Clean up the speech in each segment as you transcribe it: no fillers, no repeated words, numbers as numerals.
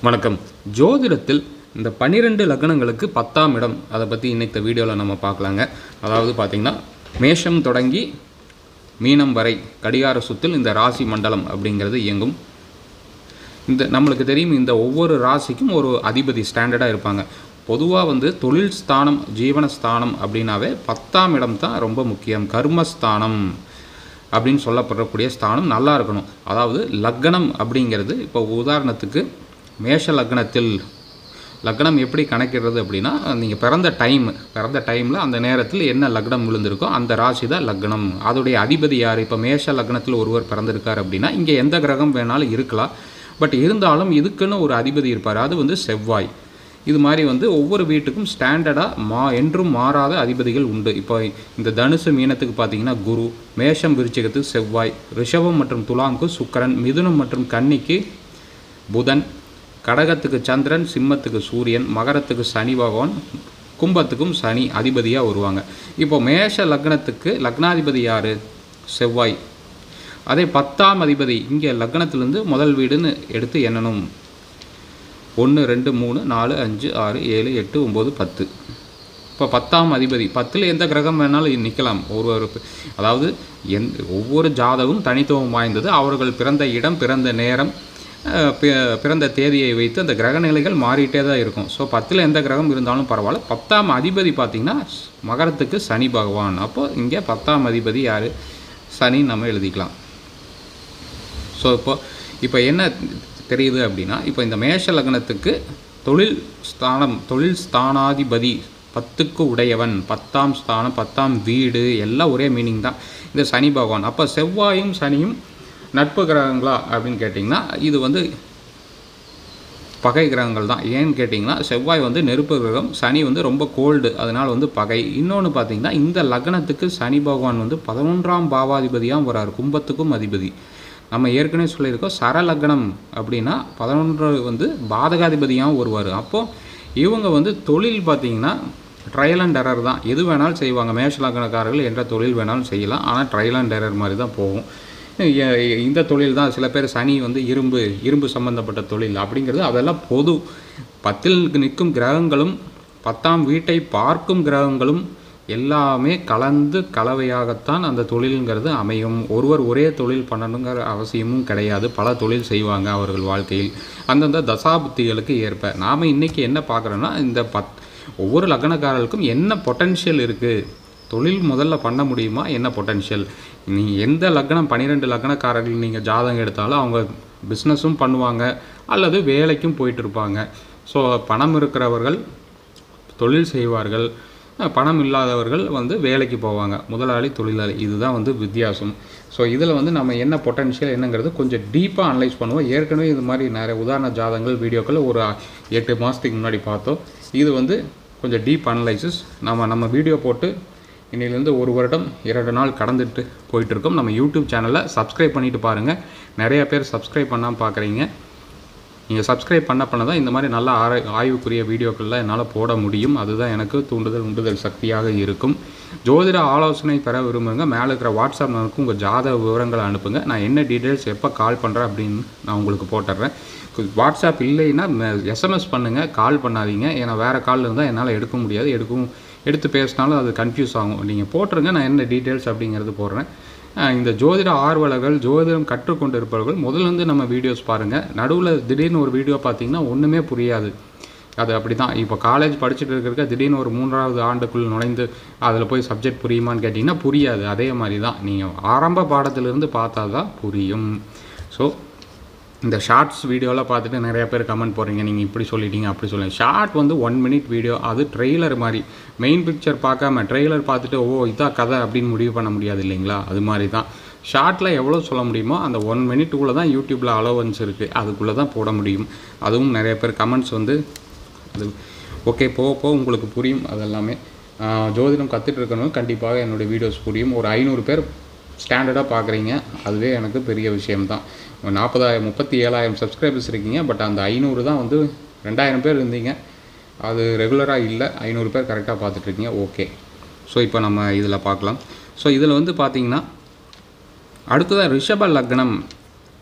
வணக்கம். ஜோதிடத்தில் இந்த 12 லக்னங்களுக்கு 10ஆம் இடம் அதை பற்றி இன்னைக்கு வீடியோவில் நம்ம பார்க்கலாங்க. அதாவது பார்த்திங்கன்னா மேஷம் தொடங்கி மீனம் வரை கடிகார சுத்தில் இந்த ராசி மண்டலம் அப்படிங்கிறது இயங்கும். இந்த நம்மளுக்கு தெரியும், இந்த ஒவ்வொரு ராசிக்கும் ஒரு அதிபதி ஸ்டாண்டர்டாக இருப்பாங்க. பொதுவாக தொழில் ஸ்தானம், ஜீவனஸ்தானம் அப்படின்னாவே 10ஆம் இடம் தான் ரொம்ப முக்கியம். கர்மஸ்தானம் அப்படின்னு சொல்லப்படக்கூடிய ஸ்தானம் நல்லா இருக்கணும். அதாவது லக்னம் அப்படிங்கிறது, இப்போ உதாரணத்துக்கு மேஷ லக்னத்தில் லக்னம் எப்படி கணக்கிடுறது அப்படின்னா, நீங்கள் பிறந்த டைமில் அந்த நேரத்தில் என்ன லக்னம் விழுந்திருக்கோ அந்த ராசி தான் லக்னம். அதோடைய அதிபதி யார்? இப்போ மேஷ லக்னத்தில் ஒருவர் பிறந்திருக்கார் அப்படின்னா இங்கே எந்த கிரகம் வேணாலும் இருக்கலாம். பட் இருந்தாலும் இதுக்குன்னு ஒரு அதிபதி இருப்பார். அது செவ்வாய். இது மாதிரி ஒவ்வொரு வீட்டுக்கும் ஸ்டாண்டர்டாக என்றும் மாறாத அதிபதிகள் உண்டு. இப்போ இந்த தனுசு மீனத்துக்கு பார்த்தீங்கன்னா குரு, மேஷம் விருச்சிகத்துக்கு செவ்வாய், ரிஷபம் மற்றும் துலாமுக்கு சுக்கிரன், மிதுனம் மற்றும் கன்னிக்கு புதன், கடகத்துக்கு சந்திரன், சிம்மத்துக்கு சூரியன், மகரத்துக்கு சனி பகவான், கும்பத்துக்கும் சனி அதிபதியாக வருவாங்க. இப்போ மேஷ லக்னத்துக்கு லக்னாதிபதி யார்? செவ்வாய். அதே 10ஆம் அதிபதி இங்கே லக்னத்திலேருந்து முதல் வீடுன்னு எடுத்து எண்ணணும். 1 2 3 4 5 6 7 8 9 10. இப்போ 10ஆம் அதிபதி 10ல் எந்த கிரகம் வேணாலும் நிற்கலாம். அதாவது ஒவ்வொரு ஜாதகம் தனித்துவம் வாய்ந்தது. அவர்கள் பிறந்த இடம், பிறந்த நேரம், பிறந்த தேதியை வைத்து அந்த கிரக நிலைகள் மாறிட்டே தான் இருக்கும். ஸோ 10ல் எந்த கிரகம் இருந்தாலும் பரவாயில்ல. 10ஆம் அதிபதி பார்த்திங்கன்னா மகரத்துக்கு சனி பகவான். அப்போது இங்கே 10ஆம் அதிபதி யார்? சனி நம்ம எழுதிக்கலாம். ஸோ இப்போ என்ன தெரியுது அப்படின்னா, இப்போ இந்த மேஷ லக்னத்துக்கு தொழில் ஸ்தானாதிபதி 10க்கு உடையவன், 10ஆம் ஸ்தானம், 10ஆம் வீடு எல்லாம் ஒரே மீனிங் தான். இந்த சனி பகவான். அப்போ செவ்வாயும் சனியும் நட்பு கிரகங்களா அப்படின்னு கேட்டிங்கன்னா இது பகை கிரகங்கள் தான். ஏன்னு கேட்டிங்கன்னா செவ்வாய் நெருப்பு கிரகம், சனி ரொம்ப கோல்டு, அதனால் பகை. இன்னொன்று பார்த்திங்கன்னா இந்த லக்னத்துக்கு சனி பகவான் 11ஆம் பாவாதிபதியாக வரார், கும்பத்துக்கும் அதிபதி. நம்ம ஏற்கனவே சொல்லியிருக்கோம், சரலக்னம் அப்படின்னா 11 பாதகாதிபதியாகவும் வருவார். அப்போது இவங்க தொழில் பார்த்திங்கன்னா ட்ரையல் அண்ட் எரர் தான். எது வேணாலும் செய்வாங்க. மேஷ லக்னக்காரர்கள் என்ற தொழில் வேணாலும் செய்யலாம். ஆனால் ட்ரையல் அண்ட் எரர் மாதிரி தான் போகும். இந்த தொழில் தான் சில பேர் சனி இரும்பு சம்பந்தப்பட்ட தொழில் அப்படிங்கிறது அதெல்லாம் பொது. 10ல் நிற்கும் கிரகங்களும் 10ஆம் வீட்டை பார்க்கும் கிரகங்களும் எல்லாமே கலவையாகத்தான் அந்த தொழிலுங்கிறது அமையும். ஒருவர் ஒரே தொழில் பண்ணணுங்கிற அவசியமும் கிடையாது. பல தொழில் செய்வாங்க அவர்கள் வாழ்க்கையில் அந்தந்த தசாபுத்திகளுக்கு ஏற்ப. நாம் இன்றைக்கி என்ன பார்க்குறோன்னா, இந்த ஒவ்வொரு லக்னக்காரர்களுக்கும் என்ன பொட்டன்ஷியல் இருக்குது, தொழில் முதல்ல பண்ண முடியுமா, என்ன பொட்டன்ஷியல். நீங்கள் எந்த லக்னம் 12 லக்னக்காரர்கள் நீங்கள் ஜாதகம் எடுத்தாலும் அவங்க பிஸ்னஸும் பண்ணுவாங்க அல்லது வேலைக்கும் போயிட்டு இருப்பாங்க. ஸோ பணம் இருக்கிறவர்கள் தொழில் செய்வார்கள், பணம் இல்லாதவர்கள் வேலைக்கு போவாங்க. முதலாளி, தொழிலாளி, இதுதான் வித்தியாசம். ஸோ இதில் நம்ம என்ன பொட்டன்ஷியல் என்னங்கிறது கொஞ்சம் டீப்பாக அனலைஸ் பண்ணுவோம். ஏற்கனவே இது மாதிரி நிறைய உதாரண ஜாதகங்கள் வீடியோக்கள் ஒரு 8 மாதத்துக்கு முன்னாடி பார்த்தோம். இது கொஞ்சம் டீப் அனலைசிஸ். நம்ம வீடியோ போட்டு இன்னிலேருந்து 1 வருடம் 2 நாள் கடந்துட்டு போயிட்டுருக்கோம். நம்ம யூடியூப் சேனலை சப்ஸ்கிரைப் பண்ணிவிட்டு பாருங்கள். நிறைய பேர் சப்ஸ்கிரைப் பண்ணாமல் பார்க்குறீங்க. நீங்கள் சப்ஸ்கிரைப் பண்ண தான் இந்த மாதிரி நல்ல ஆய்வுக்குரிய வீடியோக்கள்லாம் என்னால் போட முடியும். அதுதான் எனக்கு உண்டுதல் சக்தியாக இருக்கும். ஜோதிட ஆலோசனை பெற விரும்புங்க, மேலே இருக்கிற வாட்ஸ்அப் நம்பருக்கு உங்கள் ஜாதக விவரங்களை அனுப்புங்க. நான் என்ன டீட்டெயில்ஸ் எப்போ கால் பண்ணுறேன் அப்படின்னு நான் உங்களுக்கு போட்டுடுறேன். வாட்ஸ்அப் இல்லைன்னா எஸ்எம்எஸ் பண்ணுங்கள், கால் பண்ணாதீங்க. ஏன்னா வேறு கால் இருந்தால் என்னால் எடுக்க முடியாது. எடுத்து பேசினாலும் அது கன்ஃபியூஸ் ஆகும். நீங்கள் போட்டுருங்க, நான் என்ன டீட்டெயில்ஸ் அப்படிங்கிறது போடுறேன். இந்த ஜோதிட ஆர்வலர்கள், ஜோதிடம் கற்றுக்கொண்டு இருப்பவர்கள் முதல்ல நம்ம வீடியோஸ் பாருங்கள். நடுவில் திடீர்னு ஒரு வீடியோ பார்த்தீங்கன்னா ஒன்றுமே புரியாது. அது அப்படி தான். இப்போ காலேஜ் படிச்சுட்டு இருக்கிறக்க திடீர்னு ஒரு 3ஆவது ஆண்டுக்குள் நுழைந்து அதில் போய் சப்ஜெக்ட் புரியுமான்னு கேட்டிங்கன்னா புரியாது. அதே மாதிரி தான் நீங்கள் ஆரம்ப பாடத்திலிருந்து பார்த்தா தான் புரியும். ஸோ இந்த ஷார்ட்ஸ் வீடியோலாம் பார்த்துட்டு நிறையா பேர் கமெண்ட் போடுறீங்க, நீங்கள் இப்படி சொல்லிட்டீங்க அப்படி சொல்லுங்கள். ஷார்ட் 1 மினிட் வீடியோ, அது ட்ரெய்லர் மாதிரி. மெயின் பிக்சர் பார்க்காம ட்ரெய்லர் பார்த்துட்டு இதான் கதை அப்படின்னு முடிவு பண்ண முடியாது இல்லைங்களா? அது மாதிரி தான் ஷார்ட்டில் எவ்வளோ சொல்ல முடியுமோ அந்த 1 மினிட்டுக்குள்ளே தான் யூடியூப்பில் அலோவன்ஸ் இருக்குது, அதுக்குள்ளே தான் போட முடியும். அதுவும் நிறைய பேர் கமெண்ட்ஸ் அது ஓகே போக உங்களுக்கு புரியும். அதெல்லாமே ஜோதிடம் கற்றுட்டு இருக்கணும், கண்டிப்பாக என்னுடைய வீடியோஸ் புரியும். ஒரு 500 பேர் ஸ்டாண்டர்டாக பார்க்குறீங்க, அதுவே எனக்கு பெரிய விஷயம்தான். 37,000 சப்ஸ்கிரைபர்ஸ் இருக்கீங்க. பட் அந்த 500 தான் 2000 பேர் இருந்தீங்க. அது ரெகுலராக இல்லை, 500 பேர் கரெக்டாக பார்த்துட்ருக்கீங்க. ஓகே. ஸோ இப்போ நம்ம இதில் பார்க்கலாம். ஸோ இதில் பார்த்திங்கன்னா அடுத்ததாக ரிஷப லக்னம்.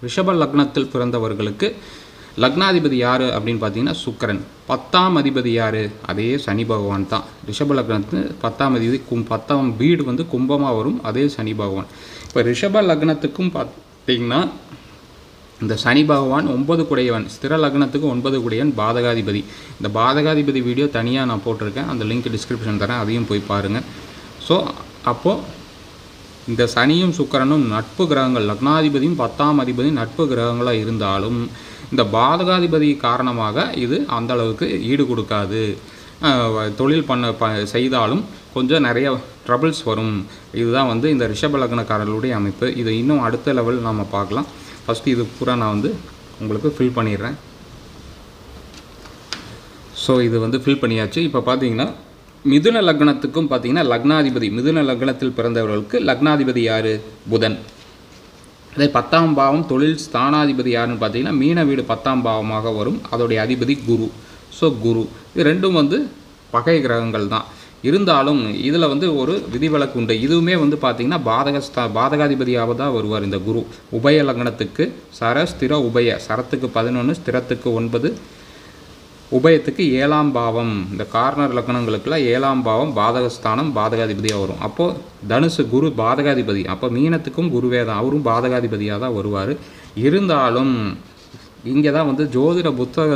ரிஷப லக்னத்தில் பிறந்தவர்களுக்கு லக்னாதிபதி யார் அப்படின்னு பார்த்தீங்கன்னா சுக்கிரன். 10ஆம் அதிபதி யார்? அதே சனி பகவான் தான். ரிஷப லக்னத்துக்கு 10ஆம் அதிபதி 10ஆம் வீடு வந்து கும்பமாக வரும், அதே சனி பகவான். இப்போ ரிஷப லக்னத்துக்கும் பார்த்தீங்கன்னா இந்த சனி பகவான் 9 குடையவன், ஸ்திர லக்னத்துக்கு 9 குடையவன், பாதகாதிபதி. இந்த பாதகாதிபதி வீடியோ தனியாக நான் போட்டிருக்கேன், அந்த லிங்க் டிஸ்கிரிப்ஷன் தரேன், அதையும் போய் பாருங்கள். ஸோ அப்போது இந்த சனியும் சுக்கிரனும் நட்பு கிரகங்கள், லக்னாதிபதியும் 10ஆம் அதிபதியும் நட்பு கிரகங்களாக இருந்தாலும் இந்த பாதகாதிபதி காரணமாக இது அந்த அளவுக்கு ஈடு கொடுக்காது. தொழில் செய்தாலும் கொஞ்சம் நிறைய ட்ரபிள்ஸ் வரும். இதுதான் வந்து இந்த ரிஷப லக்னக்காரர்களுடைய அமைப்பு. இது இன்னும் அடுத்த லெவல் நம்ம பார்க்கலாம். ஃபஸ்ட்டு இது பூரா நான் வந்து உங்களுக்கு ஃபில் பண்ணிடுறேன். ஸோ இது வந்து ஃபில் பண்ணியாச்சு. இப்போ பார்த்தீங்கன்னா மிதுன லக்னத்துக்கும் பார்த்தீங்கன்னா லக்னாதிபதி, மிதுன லக்னத்தில் பிறந்தவர்களுக்கு லக்னாதிபதி யார்? புதன். அதே 10ஆம் பாவம் தொழில் ஸ்தானாதிபதி யாருன்னு பார்த்தீங்கன்னா மீன வீடு 10ஆம் பாவமாக வரும், அதோடைய அதிபதி குரு. ஸோ குரு இது ரெண்டும் வந்து பகை கிரகங்கள் தான். இருந்தாலும் இதில் வந்து ஒரு விதிவிலக்கு உண்டு. இதுவுமே வந்து பார்த்திங்கன்னா பாதகாதிபதியாக தான் வருவார் இந்த குரு. உபய லக்னத்துக்கு சர ஸ்திர உபய, சரத்துக்கு 11, ஸ்திரத்துக்கு 9, உபயத்துக்கு 7ஆம் பாவம். இந்த கார்னர் லக்னங்களுக்கெல்லாம் 7ஆம் பாவம் பாதகஸ்தானம், பாதகாதிபதியாக வரும். அப்போது தனுசு குரு பாதகாதிபதி, அப்போ மீனத்துக்கும் குருவே தான், அவரும் பாதகாதிபதியாக தான் வருவார். இருந்தாலும் இங்கே தான் வந்து ஜோதிட புத்தக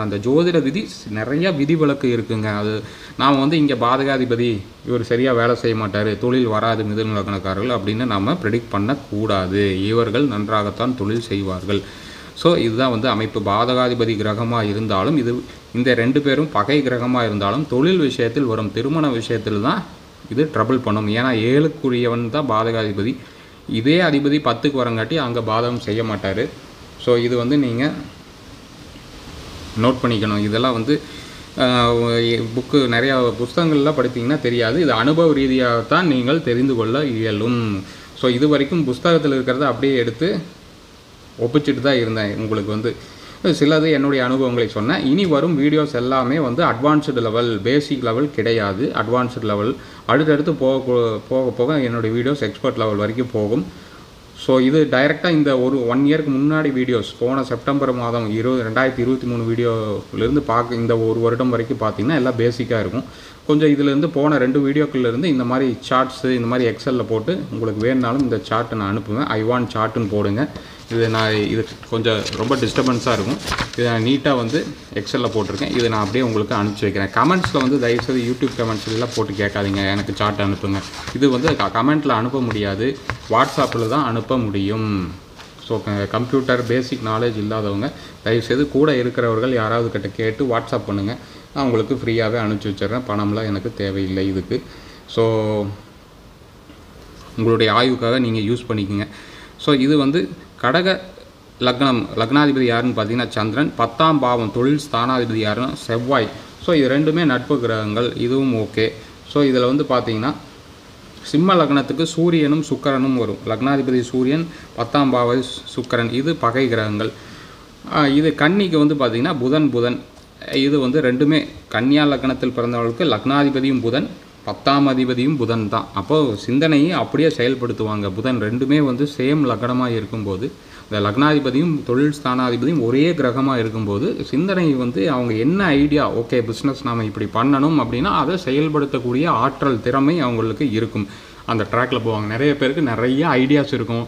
அந்த ஜோதிட விதி நிறையா விதிவிலக்கு இருக்குங்க. அது நாம் வந்து இங்கே பாதகாதிபதி இவர் சரியாக வேலை செய்ய மாட்டார், தொழில் வராது மிதுன லக்னக்காரர்கள் அப்படின்னு நாம் ப்ரெடிக்ட் பண்ணக்கூடாது. இவர்கள் நன்றாகத்தான் தொழில் செய்வார்கள். ஸோ இதுதான் வந்து அமைப்பு. பாதகாதிபதி கிரகமாக இருந்தாலும் இந்த 2 பேரும் பகை கிரகமாக இருந்தாலும் தொழில் விஷயத்தில் வரும், திருமண விஷயத்தில் தான் இது ட்ரபிள் பண்ணும். ஏன்னா 7க்குரியவன் தான் பாதகாதிபதி. இதே அதிபதி 10க்கு வரங்காட்டி அங்கே பாதகம் செய்ய மாட்டார். ஸோ இது வந்து நீங்கள் நோட் பண்ணிக்கணும். இதெல்லாம் வந்து புக்கு நிறையா புஸ்தகங்கள்லாம் படித்தீங்கன்னா தெரியாது. இது அனுபவ ரீதியாகத்தான் நீங்கள் தெரிந்து கொள்ள இயலும். ஸோ இது வரைக்கும் புஸ்தகத்தில் இருக்கிறத அப்படியே எடுத்து ஒப்பிச்சுட்டு தான் இருந்தேன். உங்களுக்கு வந்து சிலது என்னுடைய அனுபவங்களை சொன்னேன். இனி வரும் வீடியோஸ் எல்லாமே வந்து அட்வான்ஸ்டு லெவல், பேசிக் லெவல் கிடையாது, அட்வான்ஸ்டு லெவல். அடுத்தடுத்து போக போக என்னுடைய வீடியோஸ் எக்ஸ்பர்ட் லெவல் வரைக்கும் போகும். ஸோ இது டைரெக்டாக இந்த ஒரு 1 இயருக்கு முன்னாடி வீடியோஸ், போன செப்டம்பர் மாதம் 2023 வீடியோலேருந்து இந்த ஒரு வருடம் வரைக்கும் பார்த்தீங்கன்னா எல்லாம் பேசிக்காக இருக்கும். கொஞ்சம் இதிலேருந்து போன 2 வீடியோக்குள்ளேருந்து இந்த மாதிரி சார்ட்ஸு இந்த மாதிரி எக்ஸலில் போட்டு உங்களுக்கு வேணுனாலும் இந்த சார்ட்டை நான் அனுப்புவேன். ஐ வாண்ட் சார்ட்டுன்னு போடுங்க. இது கொஞ்சம் ரொம்ப டிஸ்டர்பன்ஸாக இருக்கும். இதை நான் நீட்டாக வந்து எக்ஸலில் போட்டிருக்கேன். இதை நான் அப்படியே உங்களுக்கு அனுப்பிச்சி வைக்கிறேன். கமெண்ட்ஸில் வந்து தயவுசெய்து யூடியூப் கமெண்ட்ஸ்லாம் போட்டு கேட்காதீங்க, எனக்கு சார்ட் அனுப்புங்க. இது வந்து கமெண்ட்டில் அனுப்ப முடியாது, வாட்ஸ்அப்பில் தான் அனுப்ப முடியும். ஸோ கம்ப்யூட்டர் பேசிக் நாலேஜ் இல்லாதவங்க தயவுசெய்து கூட இருக்கிறவர்கள் யாராவது கிட்ட கேட்டு வாட்ஸ்அப் பண்ணுங்கள். நான் உங்களுக்கு ஃப்ரீயாகவே அனுப்பிச்சி வச்சிடுறேன். பணம்லாம் எனக்கு தேவையில்லை இதுக்கு. ஸோ உங்களுடைய ஆய்வுக்காக நீங்கள் யூஸ் பண்ணிக்கோங்க. ஸோ இது வந்து கடக லக்னாதிபதி யாருன்னு பார்த்தீங்கன்னா சந்திரன். 10ஆம் பாவம் தொழில் ஸ்தானாதிபதி யாருன்னா செவ்வாய். ஸோ இது ரெண்டுமே நட்பு கிரகங்கள், இதுவும் ஓகே. ஸோ இதில் வந்து பார்த்தீங்கன்னா சிம்ம லக்னத்துக்கு சூரியனும் சுக்கிரனும் வரும். லக்னாதிபதி சூரியன், 10ஆம் பாவ சுக்கிரன், இது பகை கிரகங்கள். இது கன்னிக்கு வந்து பார்த்திங்கன்னா புதன். இது வந்து ரெண்டுமே கன்னியா லக்னத்தில் பிறந்தவர்களுக்கு லக்னாதிபதியும் புதன், 10ஆம் அதிபதியும் புதன் தான். அப்போது சிந்தனையை அப்படியே செயல்படுத்துவாங்க. புதன் ரெண்டுமே வந்து சேம் லக்னமாக இருக்கும்போது, இந்த லக்னாதிபதியும் தொழில் ஸ்தானாதிபதியும் ஒரே கிரகமாக இருக்கும்போது சிந்தனை வந்து அவங்க என்ன ஐடியா, ஓகே பிஸ்னஸ் நாம் இப்படி பண்ணணும் அப்படின்னா அதை செயல்படுத்தக்கூடிய ஆற்றல், திறமை அவங்களுக்கு இருக்கும். அந்த ட்ராக்கில் போவாங்க. நிறைய பேருக்கு நிறைய ஐடியாஸ் இருக்கும்.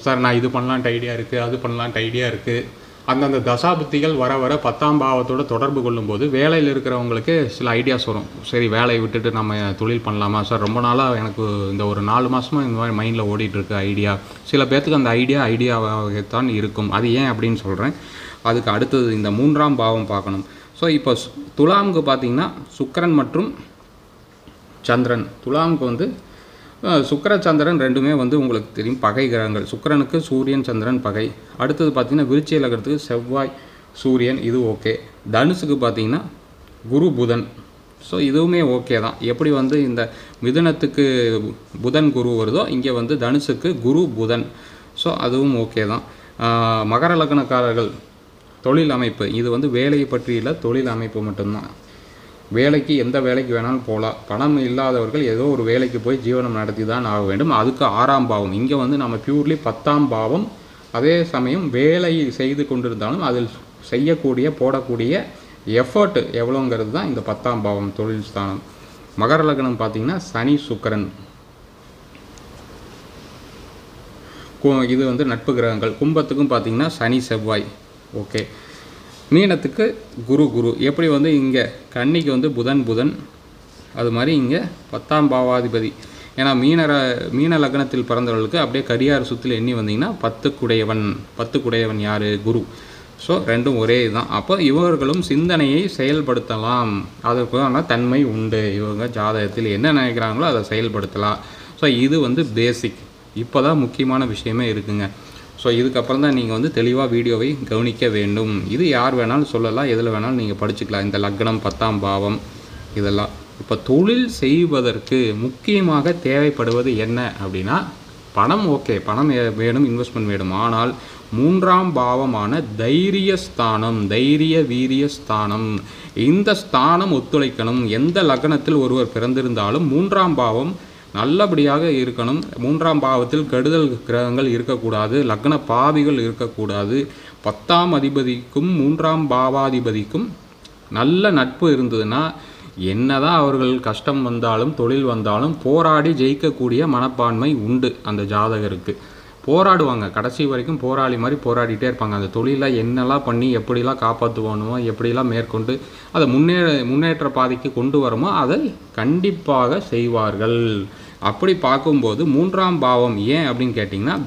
சார் நான் இது பண்ணலான்ட்டு ஐடியா இருக்குது, அது பண்ணலான்ட்டு ஐடியா இருக்குது. அந்தந்த தசாபுத்திகள் வர வர 10ஆம் பாவத்தோடு தொடர்பு கொள்ளும்போது வேலையில் இருக்கிறவங்களுக்கு சில ஐடியாஸ் வரும். சரி வேலையை விட்டுட்டு நம்ம தொழில் பண்ணலாமா சார், ரொம்ப நாளாக எனக்கு இந்த ஒரு 4 மாதமாக இந்த மாதிரி மைண்டில் ஓடிட்டுருக்கு ஐடியா. சில பேர்த்துக்கு அந்த ஐடியாவாகத்தான் இருக்கும். அது ஏன் அப்படின்னு சொல்கிறேன். அதுக்கு அடுத்தது இந்த 3ஆம் பாவம் பார்க்கணும். ஸோ இப்போ துலாமுக்கு பார்த்திங்கன்னா சுக்கிரன் மற்றும் சந்திரன். துலாமுக்கு வந்து சுக்கிர சந்திரன் ரெண்டுமே வந்து உங்களுக்கு தெரியும் பகை கிரகங்கள். சுக்கிரனுக்கு சூரியன் சந்திரன் பகை. அடுத்தது பார்த்திங்கன்னா விருச்சிக லக்னத்துக்கு செவ்வாய் சூரியன், இது ஓகே. தனுசுக்கு பார்த்திங்கன்னா குரு புதன். ஸோ இதுவுமே ஓகே தான். எப்படி வந்து இந்த மிதுனத்துக்கு புதன் குரு வருதோ இங்கே வந்து தனுசுக்கு குரு புதன். ஸோ அதுவும் ஓகே தான். மகர லக்னக்காரர்கள் தொழில் அமைப்பு, இது வந்து வேலையை பற்றியில் தொழில் அமைப்பு மட்டும்தான். வேலைக்கு எந்த வேலைக்கு வேணாலும் போகலாம். பணம் இல்லாதவர்கள் ஏதோ ஒரு வேலைக்கு போய் ஜீவனம் நடத்தி தான் ஆக வேண்டும். அதுக்கு 6ஆம் பாவம். இங்கே வந்து நம்ம பியூர்லி 10ஆம் பாவம் அதே சமயம் வேலை செய்து கொண்டிருந்தாலும் அதில் போடக்கூடிய எஃபர்ட் எவ்வளோங்கிறது தான் இந்த 10ஆம் பாவம் தொழில் ஸ்தானம். மகர லக்னம் பார்த்திங்கன்னா சனி சுக்கிரன், இது வந்து நட்பு கிரகங்கள். கும்பத்துக்கும் பார்த்திங்கன்னா சனி செவ்வாய். ஓகே, மீனத்துக்கு குரு எப்படி வந்து இங்கே கன்னிக்கு வந்து புதன் அது மாதிரி இங்கே 10ஆம் பாவாதிபதி. ஏன்னா மீன லக்னத்தில் பிறந்தவர்களுக்கு அப்படியே கடியார் சுற்றில் எண்ணி வந்தீங்கன்னா 10 குடையவன் யார்? குரு. ஸோ ரெண்டும் ஒரே இதுதான். அப்போ இவர்களும் சிந்தனையை செயல்படுத்தலாம், அதற்கான தன்மை உண்டு. இவங்க ஜாதகத்தில் என்ன நினைக்கிறாங்களோ அதை செயல்படுத்தலாம். ஸோ இது வந்து பேசிக். இப்போ தான் முக்கியமான விஷயமே இருக்குங்க. ஸோ இதுக்கப்புறம் தான் நீங்கள் வந்து தெளிவாக வீடியோவை கவனிக்க வேண்டும். இது யார் வேணாலும் சொல்லலாம், எதில் வேணாலும் நீங்கள் படிச்சுக்கலாம். இந்த லக்னம் 10ஆம் பாவம் இதெல்லாம். இப்போ தொழில் செய்வதற்கு முக்கியமாக தேவைப்படுவது என்ன அப்படின்னா பணம். ஓகே, பணம் வேணும், இன்வெஸ்ட்மெண்ட் வேணும். ஆனால் 3ஆம் பாவமான தைரிய ஸ்தானம், தைரிய வீரிய ஸ்தானம், இந்த ஸ்தானம் ஒத்துழைக்கணும். எந்த லக்னத்தில் ஒருவர் பிறந்திருந்தாலும் 3ஆம் பாவம் நல்லபடியாக இருக்கணும். 3ஆம் பாவத்தில் கெடுதல் கிரகங்கள் இருக்கக்கூடாது, லக்ன பாவிகள் இருக்கக்கூடாது. 10ஆம் அதிபதிக்கும் 3ஆம் பாவாதிபதிக்கும் நல்ல நட்பு இருந்ததுன்னா என்னதான் அவர்கள் கஷ்டம் வந்தாலும் தொழில் வந்தாலும் போராடி ஜெயிக்கக்கூடிய மனப்பான்மை உண்டு அந்த ஜாதகருக்கு. போராடுவாங்க, கடைசி வரைக்கும் போராளி மாதிரி போராடிட்டே இருப்பாங்க. அந்த தொழிலை என்னெல்லாம் பண்ணி எப்படிலாம் காப்பாற்றுவானுமோ, எப்படிலாம் மேற்கொண்டு அதை முன்னேற்ற பாதைக்கு கொண்டு வரமோ அதை கண்டிப்பாக செய்வார்கள். அப்படி பார்க்கும்போது 3ஆம் பாவம் ஏன் அப்படின்னு கேட்டிங்கன்னா,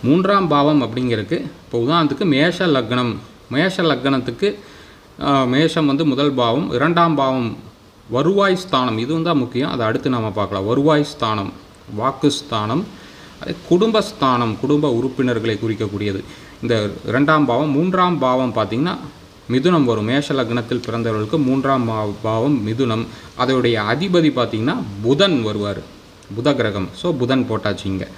3ஆம் பாவம் அப்படிங்கிறதுக்கு இப்போ உதாரணத்துக்கு மேஷ லக்னத்துக்கு மேஷம் வந்து முதல் பாவம், 2ஆம் பாவம் வருவாய் ஸ்தானம். இது தான் முக்கியம், அதை அடுத்து நம்ம பார்க்கலாம். வருவாய் ஸ்தானம், வாக்கு ஸ்தானம், குடும்பஸ்தானம், குடும்ப உறுப்பினர்களை குறிக்கக்கூடியது இந்த 2ஆம் பாவம். 3ஆம் பாவம் பார்த்திங்கன்னா மிதுனம் வரும். மேஷ லக்னத்தில் பிறந்தவர்களுக்கு 3ஆம் பாவம் மிதுனம். அதோடைய அதிபதி பார்த்திங்கன்னா புதன் வருவார், புத கிரகம். ஸோ புதன் போட்டாச்சு இங்கே.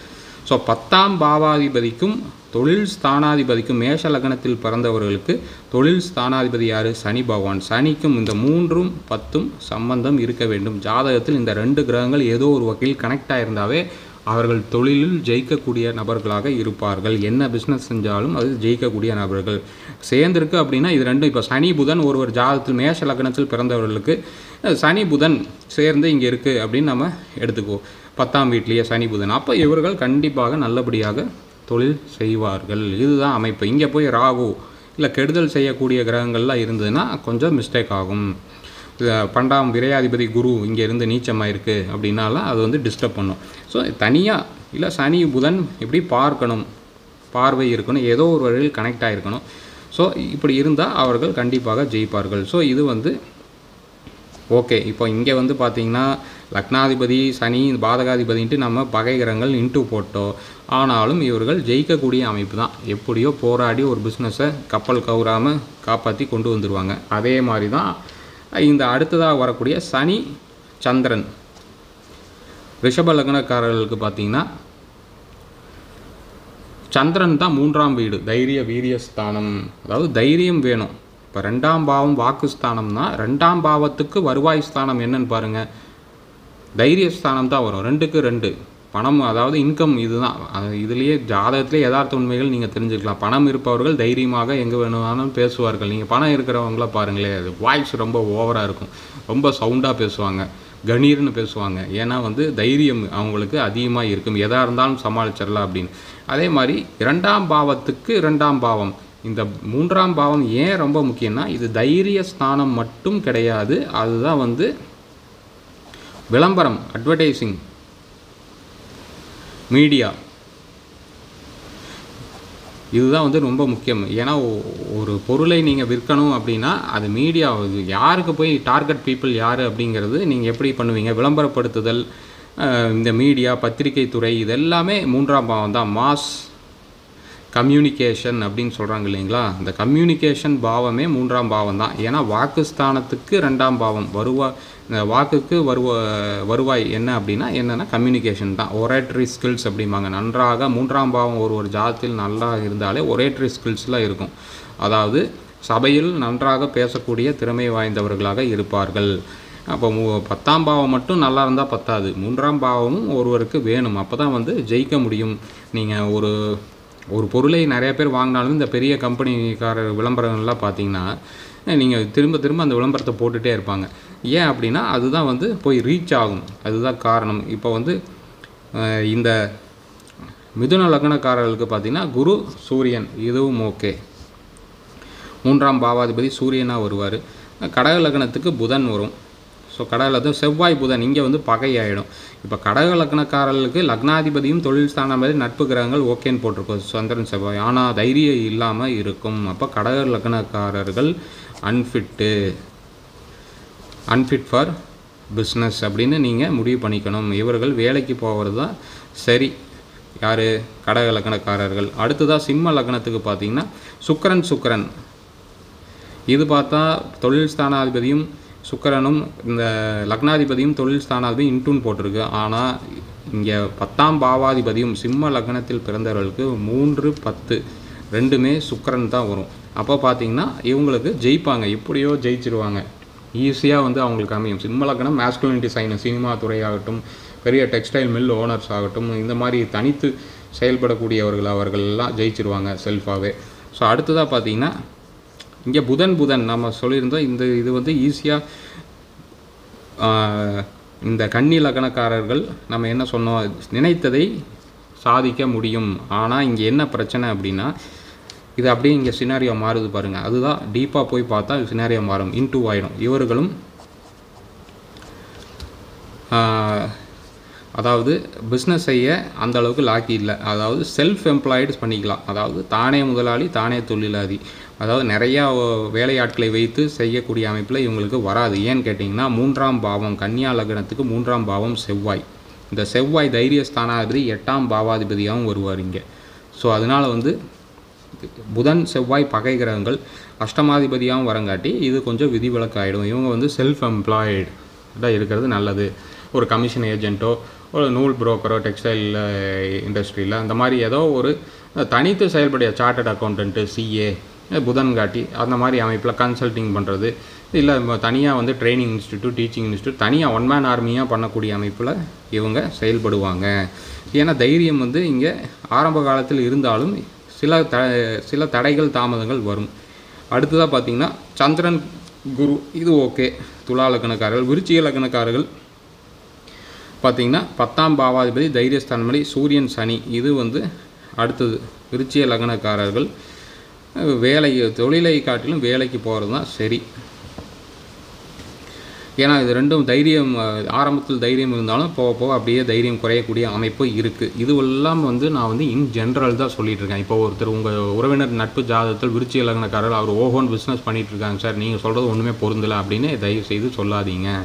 ஸோ 10ஆம் பாவாதிபதிக்கும் தொழில் ஸ்தானாதிபதிக்கும் மேஷ லக்னத்தில் பிறந்தவர்களுக்கு தொழில் ஸ்தானாதிபதி யார்? சனி பகவான். சனிக்கும் இந்த 3ம் 10ம் சம்பந்தம் இருக்க வேண்டும். ஜாதகத்தில் இந்த 2 கிரகங்கள் ஏதோ ஒரு வகையில் கனெக்ட் ஆகியிருந்தாவே அவர்கள் தொழிலில் ஜெயிக்கக்கூடிய நபர்களாக இருப்பார்கள். என்ன பிஸ்னஸ் செஞ்சாலும் அது ஜெயிக்கக்கூடிய நபர்கள். சேர்ந்துருக்கு அப்படின்னா இது ரெண்டும். இப்போ சனி புதன் ஒருவர் ஜாதகத்தில் மேஷ லக்னத்தில் பிறந்தவர்களுக்கு சனி புதன் சேர்ந்து இங்கே இருக்குது அப்படின்னு நம்ம எடுத்துக்குவோம். 10ஆம் வீட்லேயே சனி புதன். அப்போ இவர்கள் கண்டிப்பாக நல்லபடியாக தொழில் செய்வார்கள். இதுதான் அமைப்பு. இங்கே போய் ராகு இல்லை கெடுதல் செய்யக்கூடிய கிரகங்கள்லாம் இருந்ததுன்னா கொஞ்சம் மிஸ்டேக் ஆகும். 12ஆம் விரையாதிபதி குரு இங்கே இருந்து நீச்சமாக இருக்குது அப்படின்னாலாம் அது வந்து டிஸ்டர்ப் பண்ணும். ஸோ தனியாக இல்லை சனி புதன் இப்படி பார்வை இருக்கணும், ஏதோ ஒரு வழியில் கனெக்ட் ஆகிருக்கணும். ஸோ இப்படி இருந்தால் அவர்கள் கண்டிப்பாக ஜெயிப்பார்கள். ஸோ இது வந்து ஓகே. இப்போ இங்கே வந்து பார்த்திங்கன்னா லக்னாதிபதி சனி பாதகாதிபதின்ட்டு நம்ம பகை கிரகங்கள் இன்ட்டு போட்டோம். ஆனாலும் இவர்கள் ஜெயிக்கக்கூடிய அமைப்பு தான். எப்படியோ போராடி ஒரு பிஸ்னஸை கப்பல் கவுறாமல் காப்பாற்றி கொண்டு வந்துடுவாங்க. அதே மாதிரி தான் இந்த அடுத்ததாக வரக்கூடிய சனி சந்திரன் ரிஷப லக்னக்காரர்களுக்கு பார்த்திங்கன்னா சந்திரன் தான் 3ஆம் வீடு, தைரிய வீரிய ஸ்தானம். அதாவது தைரியம் வேணும். இப்போ 2ஆம் பாவம் வாக்குஸ்தானம்னா 2ஆம் பாவத்துக்கு வருவாய் ஸ்தானம் என்னன்னு பாருங்கள், தைரியஸ்தானம் தான் வரும். 2க்கு 2 பணம், அதாவது இன்கம். இதுதான் இதுலேயே ஜாதகத்திலே யதார்த்த உண்மைகள் நீங்கள் தெரிஞ்சுக்கலாம். பணம் இருப்பவர்கள் தைரியமாக எங்கே வேணுமானாலும் பேசுவார்கள். நீங்கள் பணம் இருக்கிறவங்கள பாருங்களேன், அது வாய்ஸ் ரொம்ப ஓவராக இருக்கும், ரொம்ப சவுண்டாக பேசுவாங்க, கணீர்னு பேசுவாங்க. ஏன்னா வந்து தைரியம் அவங்களுக்கு அதிகமாக இருக்கும், எதாக இருந்தாலும் சமாளிச்சிடலாம் அப்படின்னு. அதே மாதிரி 2ஆம் பாவத்துக்கு 2ஆம் பாவம், இந்த 3ஆம் பாவம் ஏன் ரொம்ப முக்கியம்னா இது தைரிய ஸ்தானம் மட்டும் கிடையாது, அதுதான் வந்து விளம்பரம், அட்வர்டைசிங், மீடியா, இதுதான் வந்து ரொம்ப முக்கியம். ஏன்னா ஒரு பொருளை நீங்கள் விற்கணும் அப்படின்னா அது மீடியா, யாருக்கு போய் டார்கெட் பீப்புள் யார் அப்படிங்கிறது நீங்கள் எப்படி பண்ணுவீங்க, விளம்பரப்படுத்துதல், இந்த மீடியா, பத்திரிகை துறை, இதெல்லாமே 3ஆம் பாவம் தான். மாஸ் கம்யூனிகேஷன் அப்படின்னு சொல்கிறாங்க இல்லைங்களா, இந்த கம்யூனிகேஷன் பாவமே 3ஆம் பாவம் தான். ஏன்னா வாக்குஸ்தானத்துக்கு 2ஆம் பாவம், இந்த வாக்குக்கு வருவாய் என்ன அப்படின்னா என்னென்னா கம்யூனிகேஷன் தான். ஒரேட்ரி ஸ்கில்ஸ் அப்படிம்பாங்க. நன்றாக 3ஆம் பாவம் ஒரு ஜாதத்தில் நல்லா இருந்தாலே ஒரேட்ரி ஸ்கில்ஸ்லாம் இருக்கும். அதாவது சபையில் நன்றாக பேசக்கூடிய திறமை வாய்ந்தவர்களாக இருப்பார்கள். அப்போ 10ஆம் பாவம் மட்டும் நல்லா இருந்தால் பத்தாது, 3ஆம் பாவமும் ஒருவருக்கு வேணும். அப்போ தான் வந்து ஜெயிக்க முடியும். நீங்கள் ஒரு பொருளை நிறைய பேர் வாங்கினாலும் இந்த பெரிய கம்பெனிக்கார விளம்பரங்கள்லாம் பார்த்தீங்கன்னா நீங்கள் திரும்ப திரும்ப அந்த விளம்பரத்தை போட்டுகிட்டே இருப்பாங்க. ஏன் அப்படின்னா அதுதான் வந்து போய் ரீச் ஆகும், அதுதான் காரணம். இப்போ வந்து இந்த மிதுன லக்னக்காரர்களுக்கு பார்த்திங்கன்னா குரு சூரியன் இதுவும் ஓகே, 3ஆம் பாவாதிபதி சூரியனாக வருவார். கடக லக்னத்துக்கு புதன் வரும். ஸோ கடக செவ்வாய் புதன் இங்கே வந்து பகையாயிடும். இப்போ கடக லக்னக்காரர்களுக்கு லக்னாதிபதியும் தொழில் ஸ்தானாதிபதி நட்பு கிரகங்கள் ஓகேன்னு போட்டிருக்கோம், சந்திரன் செவ்வாய். ஆனால் தைரியம் இல்லாமல் இருக்கும். அப்போ கடக லக்னக்காரர்கள் அன்ஃபிட் ஃபார் பிஸ்னஸ் அப்படின்னு நீங்கள் முடிவு பண்ணிக்கணும். இவர்கள் வேலைக்கு போகிறது தான் சரி. யார்? கடக லக்னக்காரர்கள். அடுத்ததாக சிம்ம லக்னத்துக்கு பார்த்திங்கன்னா சுக்கிரன் இது பார்த்தா தொழில் ஸ்தானாதிபதியும் சுக்கிரனும் இந்த லக்னாதிபதியும் தொழில் ஸ்தானாதிபதியும் இன்டூன் போட்டிருக்கு. ஆனால் இங்கே 10ஆம் பாவாதிபதியும் சிம்ம லக்னத்தில் பிறந்தவர்களுக்கு 3, 10 ரெண்டுமே சுக்கிரன் தான் வரும். அப்போ பார்த்திங்கன்னா இவங்களுக்கு ஜெயிப்பாங்க, எப்படியோ ஜெயிச்சிருவாங்க, ஈஸியாக வந்து அவங்களுக்கு அமையும். சிம்ம லக்னம் மேஸ்குலினிட்டி சைன், சினிமா துறையாகட்டும், பெரிய டெக்ஸ்டைல் மில் ஓனர்ஸ் ஆகட்டும், இந்த மாதிரி தனித்து செயல்படக்கூடியவர்கள் அவர்களெல்லாம் ஜெயிச்சிருவாங்க செல்ஃபாகவே. ஸோ அடுத்ததாக பார்த்திங்கன்னா இங்கே புதன் நம்ம சொல்லியிருந்தோம். இது வந்து ஈஸியாக இந்த கன்னி லக்னக்காரர்கள் நம்ம என்ன சொன்னோம், நினைத்ததை சாதிக்க முடியும். ஆனால் இங்கே என்ன பிரச்சனை அப்படின்னா இது அப்படியே இங்கே சினாரியோ மாறுது பாருங்கள். அதுதான் டீப்பாக போய் பார்த்தா சினாரியோ மாறும், இன்டூ ஆகிடும். இவர்களும் அதாவது பிஸ்னஸ் செய்ய அந்த அளவுக்கு லாக்கி இல்லை. அதாவது செல்ஃப் எம்ப்ளாய்டு பண்ணிக்கலாம். அதாவது தானே முதலாளி தானே தொழிலாளி. அதாவது நிறையா வேலையாட்களை வைத்து செய்யக்கூடிய அமைப்பில் இவங்களுக்கு வராது. ஏன்னு கேட்டிங்கன்னா 3ஆம் பாவம் கன்னியா லக்னத்துக்கு 3ஆம் பாவம் செவ்வாய். இந்த செவ்வாய் தைரிய ஸ்தானாதிபதி 8ஆம் பாவாதிபதியாகவும் வருவார் இங்கே. ஸோ அதனால் வந்து புதன் செவ்வாய் பகை கிரகங்கள் அஷ்டமாதிபதியாகவும் வரங்காட்டி இது கொஞ்சம் விதிவிலக்கு ஆகிடும். இவங்க வந்து செல்ஃப் எம்ப்ளாய்டாக இருக்கிறது நல்லது. ஒரு கமிஷன் ஏஜென்ட்டோ ஒரு நூல் புரோக்கரோ டெக்ஸ்டைல் இண்டஸ்ட்ரியில் அந்த மாதிரி ஏதோ ஒரு தனித்து செயல்படைய சார்ட்டர்ட் அக்கௌண்டன்ட்டு சிஏ புதன் காட்டி அந்த மாதிரி அமைப்பில் கன்சல்டிங் பண்ணுறது, இல்லை தனியாக வந்து ட்ரைனிங் இன்ஸ்டியூட் டீச்சிங் இன்ஸ்டியூட் தனியாக ஒன் மேன் ஆர்மியாக பண்ணக்கூடிய அமைப்பில் இவங்க செயல்படுவாங்க. ஏன்னா தைரியம் வந்து இங்கே ஆரம்ப காலத்தில் இருந்தாலும் சில தடைகள் தாமதங்கள் வரும். அடுத்ததாக பார்த்திங்கன்னா சந்திரன் குரு இது ஓகே. துலா லக்னக்காரர்கள் விருச்சிக லக்னக்காரர்கள் பார்த்திங்கன்னா 10ஆம் பாவாதிபதி தைரியஸ்தானமடி சூரியன் சனி இது வந்து அடுத்தது. விருச்சிக லக்னக்காரர்கள் தொழிலை காட்டிலும் வேலைக்கு போகிறது தான் சரி. ஏன்னா இது ரெண்டும் தைரியம் ஆரம்பத்தில் தைரியம் இருந்தாலும் போக போக அப்படியே தைரியம் குறையக்கூடிய அமைப்பு இருக்குது. இதுவெல்லாம் வந்து நான் வந்து இன் ஜென்ரல் தான் சொல்லிகிட்டு இருக்கேன். இப்போ ஒருத்தர் உங்கள் உறவினர் நட்பு ஜாதகத்தில் விருச்சிக லக்னக்காரர் அவர் ஓஹோன் பிஸ்னஸ் பண்ணிகிட்டு இருக்காங்க சார், நீங்கள் சொல்கிறது ஒன்றுமே பொருந்தலை அப்படின்னு தயவு செய்து சொல்லாதீங்க.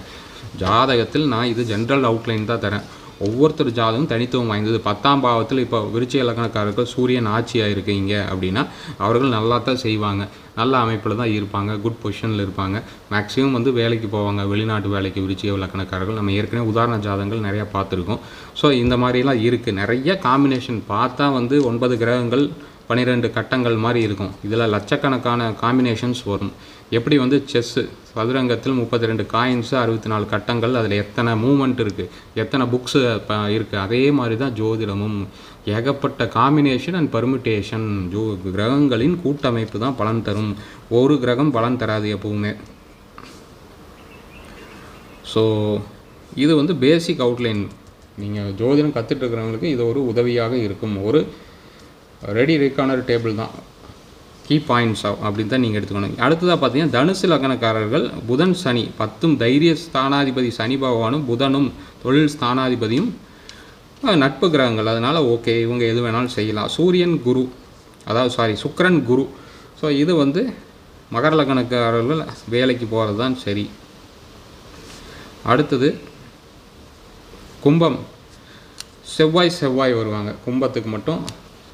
ஜாதகத்தில் நான் இது ஜென்ரல் அவுட்லைன் தான் தரேன். ஒவ்வொருத்தர் ஜாதகம் தனித்துவம் வாய்ந்தது. 10ஆம் பாவத்தில் இப்போ விருச்சிக லக்னக்காரர்கள் சூரியன் ஆட்சியாக இருக்கீங்க அப்படின்னா அவர்கள் நல்லா தான் செய்வாங்க, நல்ல அமைப்பில் தான் இருப்பாங்க, குட் பொசிஷனில் இருப்பாங்க, மேக்ஸிமம் வந்து வேலைக்கு போவாங்க, வெளிநாட்டு வேலைக்கு. விருச்சிக லக்னக்காரர்கள் நம்ம ஏற்கனவே உதாரண ஜாதகங்கள் நிறையா பார்த்துருக்கோம். ஸோ இந்த மாதிரிலாம் இருக்குது. நிறைய காம்பினேஷன் பார்த்தா வந்து 9 கிரகங்கள் 12 கட்டங்கள் மாதிரி இருக்கும். இதில் லட்சக்கணக்கான காம்பினேஷன்ஸ் வரும். எப்படி வந்து செஸ்ஸு சதுரங்கத்தில் 32 காயின்ஸு 64 கட்டங்கள், அதில் எத்தனை மூமெண்ட் இருக்குது, எத்தனை புக்ஸு இருக்குது, அதே மாதிரி தான் ஜோதிடமும். ஏகப்பட்ட காம்பினேஷன் அண்ட் பர்மிட்டேஷன். கிரகங்களின் கூட்டமைப்பு தான் பலன் தரும், ஒரு கிரகம் பலன் தராது எப்பவுமே. ஸோ இது வந்து பேசிக் அவுட்லைன். நீங்கள் ஜோதிடம் கற்றுட்ருக்கிறவங்களுக்கு இது ஒரு உதவியாக இருக்கும். ஒரு ரெடி ரெக்கார்டர் டேபிள் தான், கீ பாயிண்ட்ஸ் அப்படின்னு தான் நீங்கள் எடுத்துக்கணும். அடுத்ததாக பார்த்தீங்கன்னா தனுசு லக்னக்காரர்கள் புதன் சனி 10ம் தைரிய ஸ்தானாதிபதி சனி பகவானும் புதனும் தொழில் ஸ்தானாதிபதியும் நட்பு கிரகங்கள். அதனால் ஓகே, இவங்க எது வேணாலும் செய்யலாம். சுக்கிரன் குரு. ஸோ இது வந்து மகர லக்னக்காரர்கள் வேலைக்கு போகிறது தான் சரி. அடுத்தது கும்பம். செவ்வாய் வருவாங்க. கும்பத்துக்கு மட்டும்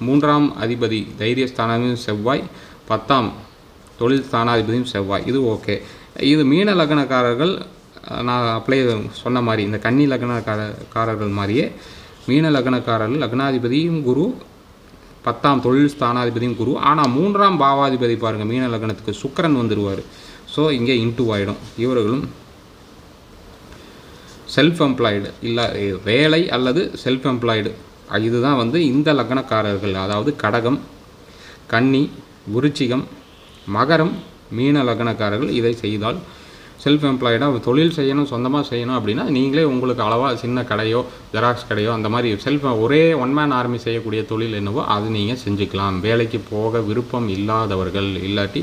3ஆம் அதிபதி தைரிய ஸ்தானாதிபதியும் செவ்வாய், 10ஆம் தொழில் ஸ்தானாதிபதியும் செவ்வாய். இது ஓகே. இது மீன லக்னக்காரர்கள் நான் அப்ளை சொன்ன மாதிரி இந்த கன்னி லக்னக்காரர்கள் மாதிரியே மீன லக்னக்காரர்கள் லக்னாதிபதியும் குரு, 10ஆம் தொழில் ஸ்தானாதிபதியும் குரு. ஆனால் 3ஆம் பாவாதிபதி பாருங்கள் மீன லக்னத்துக்கு சுக்கிரன் வந்துடுவார். ஸோ இங்கே இன்டூ ஆகிடும். இவர்களும் செல்ஃப் எம்ப்ளாய்டு இல்லை வேலை அல்லது செல்ஃப் எம்ப்ளாய்டு இதுதான் வந்து இந்த லக்னக்காரர்கள், அதாவது கடகம், கன்னி, விருச்சிகம், மகரம், மீன லக்னக்காரர்கள் இதை செய்தால் செல்ஃப் எம்ப்ளாய்டாக தொழில் செய்யணும், சொந்தமாக செய்யணும் அப்படின்னா நீங்களே உங்களுக்கு அளவாக சின்ன கடையோ ஜெராக்ஸ் கடையோ அந்த மாதிரி ஒரே ஒன் மேன் ஆர்மி செய்யக்கூடிய தொழில் என்னவோ அது நீங்கள் செஞ்சுக்கலாம். வேலைக்கு போக விருப்பம் இல்லாதவர்கள் இல்லாட்டி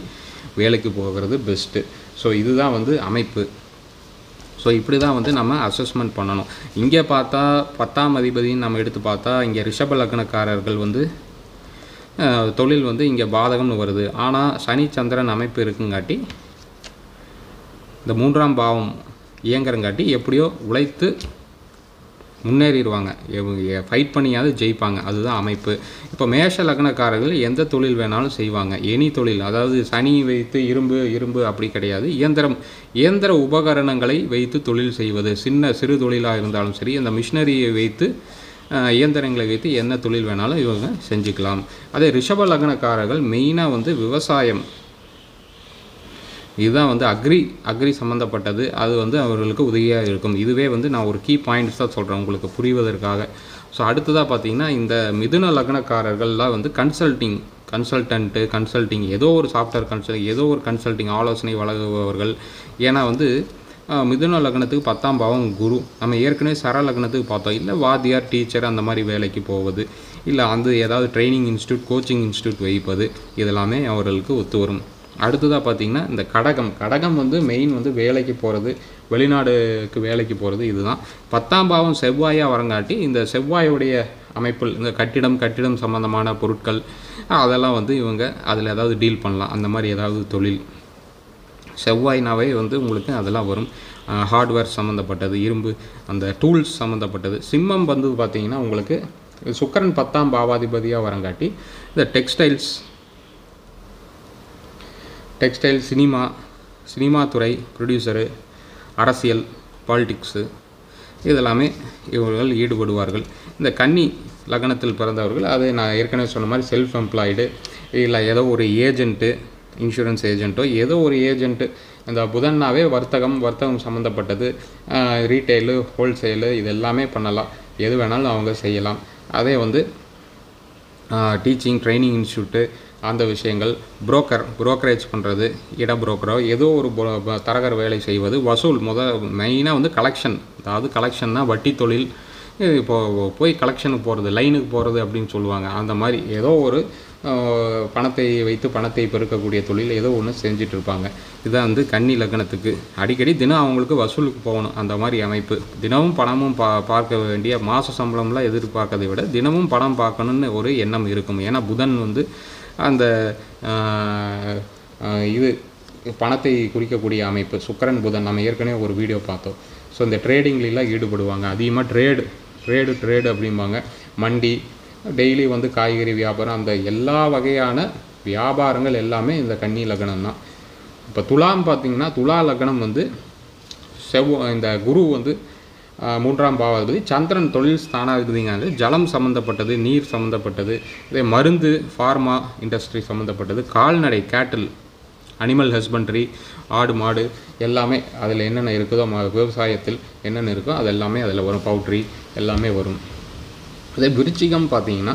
வேலைக்கு போகிறது பெஸ்ட்டு. ஸோ இதுதான் வந்து அமைப்பு. ஸோ இப்படி தான் வந்து நம்ம அசஸ்மெண்ட் பண்ணணும். இங்கே பார்த்தா 10ஆம் அதிபதின்னு நம்ம எடுத்து பார்த்தா இங்கே ரிஷப லக்னக்காரர்கள் வந்து தொழில் வந்து இங்கே பாதகம்னு வருது. ஆனால் சனி சந்திரன் அமைப்பு இருக்குங்காட்டி இந்த 3ஆம் பாவம் இயங்குறங்காட்டி எப்படியோ உழைத்து முன்னேறிடுவாங்க, ஃபைட் பண்ணியாவது ஜெயிப்பாங்க. அதுதான் அமைப்பு. இப்போ மேஷ லக்னக்காரர்கள் எந்த தொழில் வேணாலும் செய்வாங்க, எனி தொழில். அதாவது சனி வைத்து இரும்பு அப்படி கிடையாது, இயந்திர உபகரணங்களை வைத்து தொழில் செய்வது, சிறு தொழிலாக இருந்தாலும் சரி, அந்த மிஷினரியை வைத்து இயந்திரங்களை வைத்து என்ன தொழில் வேணாலும் இவங்க செஞ்சுக்கலாம். அதே ரிஷப லக்னக்காரர்கள் மெயினாக வந்து விவசாயம், இதுதான் வந்து அக்ரி சம்மந்தப்பட்டது. அது வந்து அவர்களுக்கு உதவியாக இருக்கும். இதுவே வந்து நான் ஒரு கீ பாயிண்ட்ஸ் தான் சொல்கிறேன் உங்களுக்கு புரிவதற்காக. ஸோ அடுத்ததாக பார்த்தீங்கன்னா இந்த மிதுன லக்னக்காரர்கள்லாம் வந்து கன்சல்டிங் ஏதோ ஒரு சாஃப்ட்வேர் ஏதோ ஒரு கன்சல்டிங் ஆலோசனை வழங்குபவர்கள். ஏன்னா வந்து மிதுன லக்னத்துக்கு 10ஆம் பாவம் குரு. நம்ம ஏற்கனவே சர லக்னத்துக்கு பார்த்தோம், இல்லை வாத்தியார், டீச்சர் அந்த மாதிரி வேலைக்கு போவது, இல்லை அந்த ஏதாவது ட்ரைனிங் இன்ஸ்டியூட், கோச்சிங் இன்ஸ்டியூட் வைப்பது, இதெல்லாமே அவர்களுக்கு ஒத்து வரும். அடுத்ததாக பார்த்திங்கன்னா இந்த கடகம் வந்து மெயின் வந்து வேலைக்கு போகிறது, வெளிநாடுக்கு வேலைக்கு போகிறது. இதுதான் 10ஆம் பாவம் செவ்வாயாக வரங்காட்டி இந்த செவ்வாயுடைய அமைப்பில் இந்த கட்டிடம் சம்பந்தமான பொருட்கள் அதெல்லாம் வந்து இவங்க அதில் ஏதாவது டீல் பண்ணலாம். அந்த மாதிரி ஏதாவது தொழில் செவ்வாய்னாவே வந்து உங்களுக்கு அதெல்லாம் வரும். ஹார்ட்வேர் சம்மந்தப்பட்டது, இரும்பு, அந்த டூல்ஸ் சம்மந்தப்பட்டது. சிம்மம் வந்து பார்த்திங்கன்னா உங்களுக்கு சுக்கிரன் 10ஆம் பாவாதிபதியாக வரங்காட்டி இந்த டெக்ஸ்டைல்ஸ், சினிமா துறை, ப்ரொடியூசரு, அரசியல், பாலிடிக்ஸு இதெல்லாமே இவர்கள் ஈடுபடுவார்கள். இந்த கன்னி லக்னத்தில் பிறந்தவர்கள் அதை நான் ஏற்கனவே சொன்ன மாதிரி செல்ஃப் எம்ப்ளாய்டு, இல்லை ஏதோ ஒரு ஏஜென்ட்டு, இன்சூரன்ஸ் ஏஜென்ட்டோ ஏதோ ஒரு ஏஜென்ட்டு. இந்த புதன்னாவே வர்த்தகம் சம்மந்தப்பட்டது, ரீட்டெயிலு, ஹோல்சேலு இது எல்லாமே பண்ணலாம். எது வேணாலும் அவங்க செய்யலாம். அதே வந்து டீச்சிங், ட்ரைனிங் இன்ஸ்டியூட்டு அந்த விஷயங்கள், புரோக்கரேஜ் பண்ணுறது, இட புரோக்கரோ ஏதோ ஒரு தரகர் வேலை செய்வது, வசூல் மெயினாக வந்து கலெக்ஷன். அதாவது கலெக்ஷன்னா வட்டி தொழில். இப்போது போய் கலெக்ஷனுக்கு போகிறது, லைனுக்கு போகிறது அப்படின்னு சொல்லுவாங்க. அந்த மாதிரி ஏதோ ஒரு பணத்தை வைத்து பணத்தை பெருக்கக்கூடிய தொழில் ஏதோ ஒன்று செஞ்சிட்ருப்பாங்க. இதுதான் வந்து கன்னி லக்னத்துக்கு. அடிக்கடி தினம் அவங்களுக்கு வசூலுக்கு போகணும், அந்த மாதிரி அமைப்பு. தினமும் பணமும் பார்க்க வேண்டிய மாத சம்பளம்லாம் எதிர்பார்க்கறதை விட தினமும் பணம் பார்க்கணுன்னு ஒரு எண்ணம் இருக்கும். ஏன்னா புதன் வந்து அந்த இது பணத்தை குறிக்கக்கூடிய அமைப்பு. சுக்கிரன் புதன் நம்ம ஏற்கனவே ஒரு வீடியோ பார்த்தோம். ஸோ இந்த ட்ரேடிங்லாம் ஈடுபடுவாங்க. அதிகமாக ட்ரேடு அப்படிம்பாங்க. மண்டி, டெய்லி வந்து காய்கறி வியாபாரம், அந்த எல்லா வகையான வியாபாரங்கள் எல்லாமே இந்த கன்னி லக்னம் தான். இப்போ துலாம் பார்த்திங்கன்னா துலா லக்னம் வந்து இந்த குரு வந்து 3ஆம் பாவாதிபதி, சந்திரன் தொழில் ஸ்தானாதிபதிங்கிறது ஜலம் சம்மந்தப்பட்டது, நீர் சம்மந்தப்பட்டது, இதே மருந்து, ஃபார்மா இண்டஸ்ட்ரி சம்மந்தப்பட்டது, கால்நடை, கேட்டில், அனிமல் ஹஸ்பண்ட்ரி, ஆடு மாடு எல்லாமே அதில் என்னென்ன இருக்குதோ விவசாயத்தில் என்னென்ன இருக்கோ அது எல்லாமே அதில் வரும். பவுட்ரி எல்லாமே வரும். அதே விருச்சிகம் பார்த்திங்கன்னா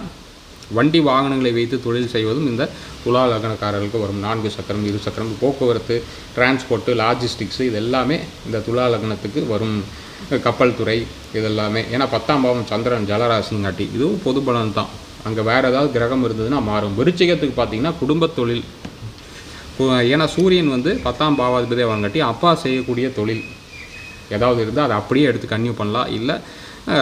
வண்டி வாகனங்களை வைத்து தொழில் செய்வதும் இந்த துலா லக்னக்காரர்களுக்கு வரும். 4 சக்கரம், 2 சக்கரம், போக்குவரத்து, டிரான்ஸ்போர்ட்டு, லாஜிஸ்டிக்ஸு இது எல்லாமே இந்த துலா லக்னத்துக்கு வரும். கப்பல் துறை இதெல்லாமே. ஏன்னா 10ஆம் பாவம் சந்திரன் ஜலராசிங்காட்டி இதுவும் பொது பலன் தான். அங்கே வேறு ஏதாவது கிரகம் இருந்ததுன்னா மாறும். விருச்சிகத்துக்கு பார்த்திங்கன்னா குடும்பத் தொழில். ஏன்னா சூரியன் வந்து 10ஆம் பாவாதிபதியாக வரங்காட்டி அப்பா செய்யக்கூடிய தொழில் ஏதாவது இருந்தால் அதை அப்படியே எடுத்து கன்டினியூ பண்ணலாம். இல்லை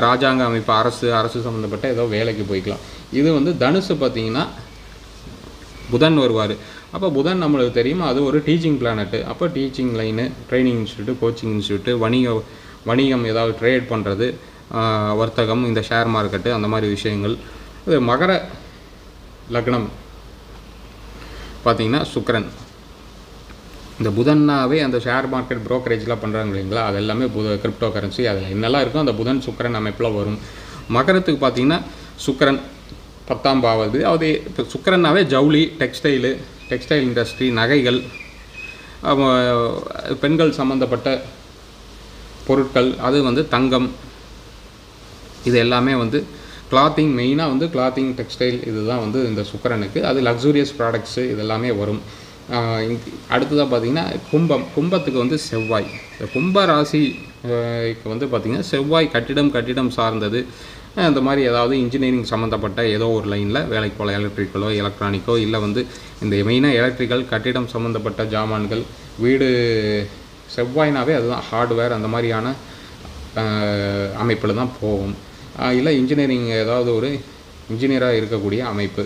ராஜாங்க அமைப்பு, அரசு சம்மந்தப்பட்ட ஏதோ வேலைக்கு போய்க்கலாம். இது வந்து தனுசு பார்த்திங்கன்னா புதன் வருவார். அப்போ புதன் நம்மளுக்கு தெரியுமா, அது ஒரு டீச்சிங் பிளானட்டு. அப்போ teaching line, training institute, coaching institute, வணிகம் ஏதாவது ட்ரேட் பண்ணுறது, வர்த்தகம், இந்த ஷேர் மார்க்கெட்டு அந்த மாதிரி விஷயங்கள். இது மகர லக்னம் பார்த்திங்கன்னா சுக்கிரன். இந்த புதன்னாவே அந்த ஷேர் மார்க்கெட் ப்ரோக்கரேஜ்லாம் பண்ணுறாங்க இல்லைங்களா, அது எல்லாமே கிரிப்டோ கரன்சி அதில் என்னெல்லாம் இருக்கும் அந்த புதன் சுக்கிரன் அமைப்பில் வரும். மகரத்துக்கு பார்த்திங்கன்னா சுக்கிரன் 10ஆம் பாவாதிபதி. அது இப்போ சுக்கிரன்னாவே ஜவுளி, டெக்ஸ்டைல் இண்டஸ்ட்ரி, நகைகள், பெண்கள் சம்மந்தப்பட்ட பொருட்கள், அது வந்து தங்கம், இது எல்லாமே வந்து கிளாத்திங், மெயினாக வந்து கிளாத்திங், டெக்ஸ்டைல், இதுதான் வந்து இந்த சுக்கிரனுக்கு. அது லக்ஸூரியஸ் ப்ராடக்ட்ஸு இதெல்லாமே வரும். அடுத்ததாக பார்த்திங்கன்னா கும்பத்துக்கு வந்து செவ்வாய். இந்த கும்ப ராசிக்கு வந்து பார்த்திங்கன்னா செவ்வாய் கட்டிடம் சார்ந்தது, இந்த மாதிரி ஏதாவது இன்ஜினியரிங் சம்மந்தப்பட்ட ஏதோ ஒரு லைனில் வேலைக்கு போகலாம். எலக்ட்ரிக்கலோ எலக்ட்ரானிக்கோ, இல்லை வந்து இந்த மெயினாக எலக்ட்ரிக்கல், கட்டிடம் சம்மந்தப்பட்ட ஜாமான்கள், வீடு, செவ்வாய்னாவே அதுதான் ஹார்ட்வேர், அந்த மாதிரியான அமைப்பில் தான் போகும். இல்லை இன்ஜினியரிங் ஏதாவது ஒரு இன்ஜினியராக இருக்கக்கூடிய அமைப்பு,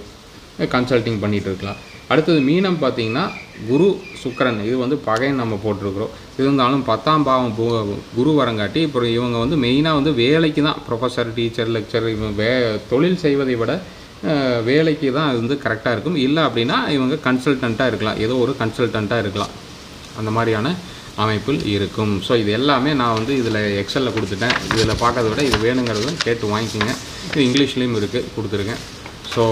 கன்சல்டிங் பண்ணிகிட்டு இருக்கலாம். அடுத்தது மீனம் பார்த்திங்கன்னா குரு சுக்கிரன், இது வந்து பகைன்னு நம்ம போட்டிருக்கிறோம். இருந்தாலும் 10ஆம் பாவம் குரு வரங்காட்டி இப்போ இவங்க வந்து மெயினாக வந்து வேலைக்கு தான், ப்ரொஃபஸர், டீச்சர், லெக்சர், இவங்க தொழில் செய்வதை விட வேலைக்கு தான் அது வந்து கரெக்டாக இருக்கும். இல்லை அப்படின்னா இவங்க கன்சல்டண்ட்டாக இருக்கலாம், ஏதோ ஒரு கன்சல்டண்ட்டாக இருக்கலாம், அந்த மாதிரியான அமைப்பில் இருக்கும். ஸோ இது எல்லாமே நான் வந்து இதில் எக்ஸலில் கொடுத்துட்டேன். இதில் பார்க்கறத விட இது வேணுங்கிறத கேட்டு வாங்கிக்கோங்க. இது இங்கிலீஷ்லேயும் இருக்குது, கொடுத்துருக்கேன். ஸோ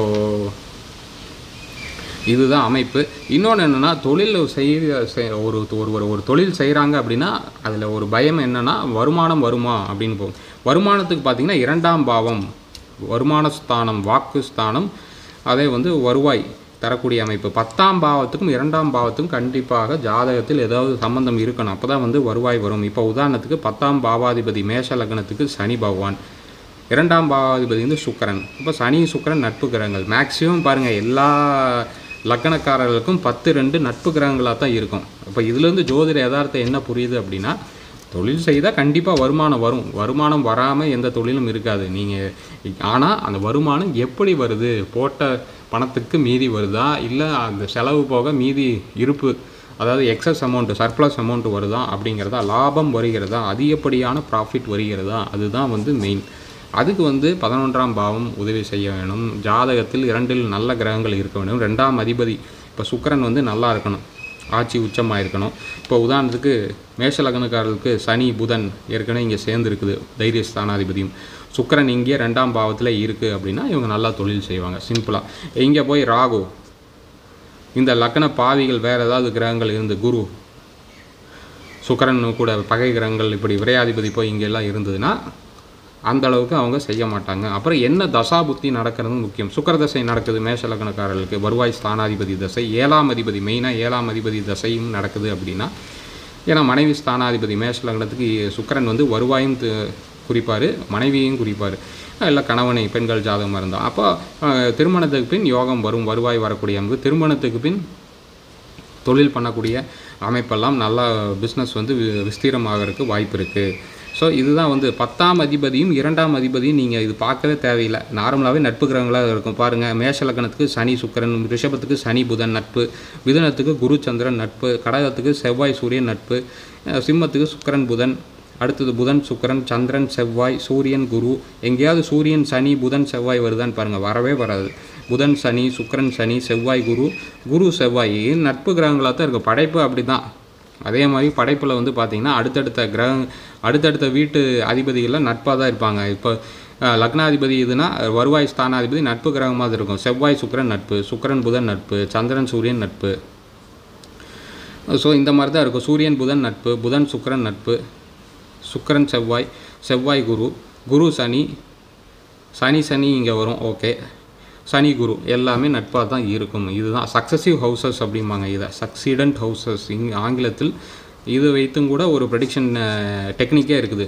இதுதான் அமைப்பு. இன்னொன்று என்னென்னா, தொழில் ஒரு தொழில் செய்கிறாங்க அப்படின்னா அதில் ஒரு பயம் என்னென்னா, வருமானம் வருமா அப்படின்னு போகும். வருமானத்துக்கு பார்த்திங்கன்னா 2ஆம் பாவம் வருமானஸ்தானம், வாக்குஸ்தானம், அதே வந்து வருவாய் தரக்கூடிய அமைப்பு. 10ஆம் பாவத்துக்கும் 2ஆம் பாவத்துக்கும் கண்டிப்பாக ஜாதகத்தில் ஏதாவது சம்பந்தம் இருக்கணும், அப்போ தான் வந்து வருவாய் வரும். இப்போ உதாரணத்துக்கு 10ஆம் பாவாதிபதி மேஷ லக்னத்துக்கு சனி பகவான், 2ஆம் பாவாதிபதி வந்து சுக்கிரன். இப்போ சனி சுக்கிரன் நட்பு கிரகங்கள். மேக்ஸிமம் பாருங்கள் எல்லா லக்கணக்காரர்களுக்கும் 10-2 நட்பு கிரகங்களாக தான் இருக்கும். இப்போ இதுலேருந்து ஜோதிட யதார்த்தம் என்ன புரியுது அப்படின்னா, தொழில் செய்தால் கண்டிப்பாக வருமானம் வரும், வருமானம் வராமல் எந்த தொழிலும் இருக்காது. ஆனால் அந்த வருமானம் எப்படி வருது, போட்ட பணத்துக்கு மீதி வருதா, இல்லை அந்த செலவு போக மீதி இருப்பு, அதாவது எக்ஸஸ் அமௌண்ட்டு, சர்ப்ளஸ் அமௌண்ட்டு வருதா அப்படிங்கிறதா, லாபம் வருகிறதா, அதிகப்படியான ப்ராஃபிட் வருகிறதா, அதுதான் வந்து மெயின். அதுக்கு வந்து 11ஆம் பாவம் உதவி செய்ய வேணும். ஜாதகத்தில் 2இல் நல்ல கிரகங்கள் இருக்க வேண்டும். 2ஆம் அதிபதி இப்போ சுக்கிரன் வந்து நல்லா இருக்கணும், ஆட்சி உச்சமாக இருக்கணும். இப்போ உதாரணத்துக்கு மேஷ லக்னக்காரர்களுக்கு சனி புதன் ஏற்கனவே இங்கே சேர்ந்துருக்குது, தைரிய ஸ்தானாதிபதியும். சுக்கிரன் இங்கே 2ஆம் பாவத்தில் இருக்குது அப்படின்னா இவங்க நல்லா தொழில் செய்வாங்க சிம்பிளாக. இங்கே போய் ராகு, இந்த லக்ன பாவிகள் வேறு ஏதாவது கிரகங்கள் இருந்து, குரு சுக்கிரன் கூட பகை கிரகங்கள், இப்படி விரையாதிபதி போய் இங்கெல்லாம் இருந்ததுன்னா அந்த அளவுக்கு அவங்க செய்ய மாட்டாங்க. அப்புறம் என்ன தசா புத்தி நடக்கிறது முக்கியம். சுக்கிர தசை நடக்குது மேஷ லக்னக்காரர்களுக்கு, வருவாய் ஸ்தானாதிபதி தசை, 7ஆம் அதிபதி, மெயினாக 7ஆம் அதிபதி தசையும் நடக்குது அப்படின்னா, ஏன்னா மனைவி ஸ்தானாதிபதி மேஷ லக்னத்துக்கு சுக்கிரன் வந்து வருவாயும் குறிப்பார், மனைவியையும் குறிப்பார், இல்லை கணவனை பெண்கள் ஜாதகமாக இருந்தால். அப்போ திருமணத்துக்கு பின் யோகம் வரும், வருவாய் வரக்கூடிய அமைப்பு. திருமணத்துக்கு பின் தொழில் பண்ணக்கூடிய அமைப்பெல்லாம் நல்லா பிஸ்னஸ் வந்து விஸ்தீரமாகறதுக்கு வாய்ப்பு இருக்குது. ஸோ இதுதான் வந்து 10ஆம் அதிபதியும் 2ஆம் அதிபதியும் நீங்கள் இது பார்க்கவே தேவையில்லை, நார்மலாகவே நட்பு கிரகங்களாக இருக்கும். பாருங்கள், மேஷ லக்னத்துக்கு சனி சுக்கிரன், ரிஷபத்துக்கு சனி புதன் நட்பு, மிதுனத்துக்கு குரு சந்திரன் நட்பு, கடகத்துக்கு செவ்வாய் சூரியன் நட்பு, சிம்மத்துக்கு சுக்கிரன் புதன், அடுத்தது புதன் சுக்கிரன், சந்திரன் செவ்வாய், சூரியன் குரு. எங்கேயாவது சூரியன் சனி புதன் செவ்வாய் வருதான்னு பாருங்கள், வரவே வராது. புதன் சனி, சுக்கிரன் சனி, செவ்வாய் குரு, குரு செவ்வாய் நட்பு கிரகங்களாக தான் இருக்கும். படைப்பு அப்படி தான். அதே மாதிரி படைப்பில் வந்து பார்த்திங்கன்னா அடுத்தடுத்த வீட்டு அதிபதிகளில் நட்பாக தான் இருப்பாங்க. இப்போ லக்னாதிபதி இதுனா வருவாய் ஸ்தானாதிபதி நட்பு கிரகமாக இருக்கும். செவ்வாய் சுக்கிரன் நட்பு, சுக்கிரன் புதன் நட்பு, சந்திரன் சூரியன் நட்பு. ஸோ இந்த மாதிரி தான் இருக்கும். சூரியன் புதன் நட்பு, புதன் சுக்கிரன் நட்பு, சுக்கிரன் செவ்வாய், செவ்வாய் குரு, குரு சனி, சனி இங்கே வரும். ஓகே, சனி குரு எல்லாமே நட்பாக தான் இருக்கும். இதுதான் சக்ஸசிவ் ஹவுசஸ் அப்படிம்பாங்க. இதை சக்சீடண்ட் ஹவுசஸ் ஆங்கிலத்தில். இது வைத்தும் கூட ஒரு ப்ரெடிக்ஷன் டெக்னிக்கே இருக்குது.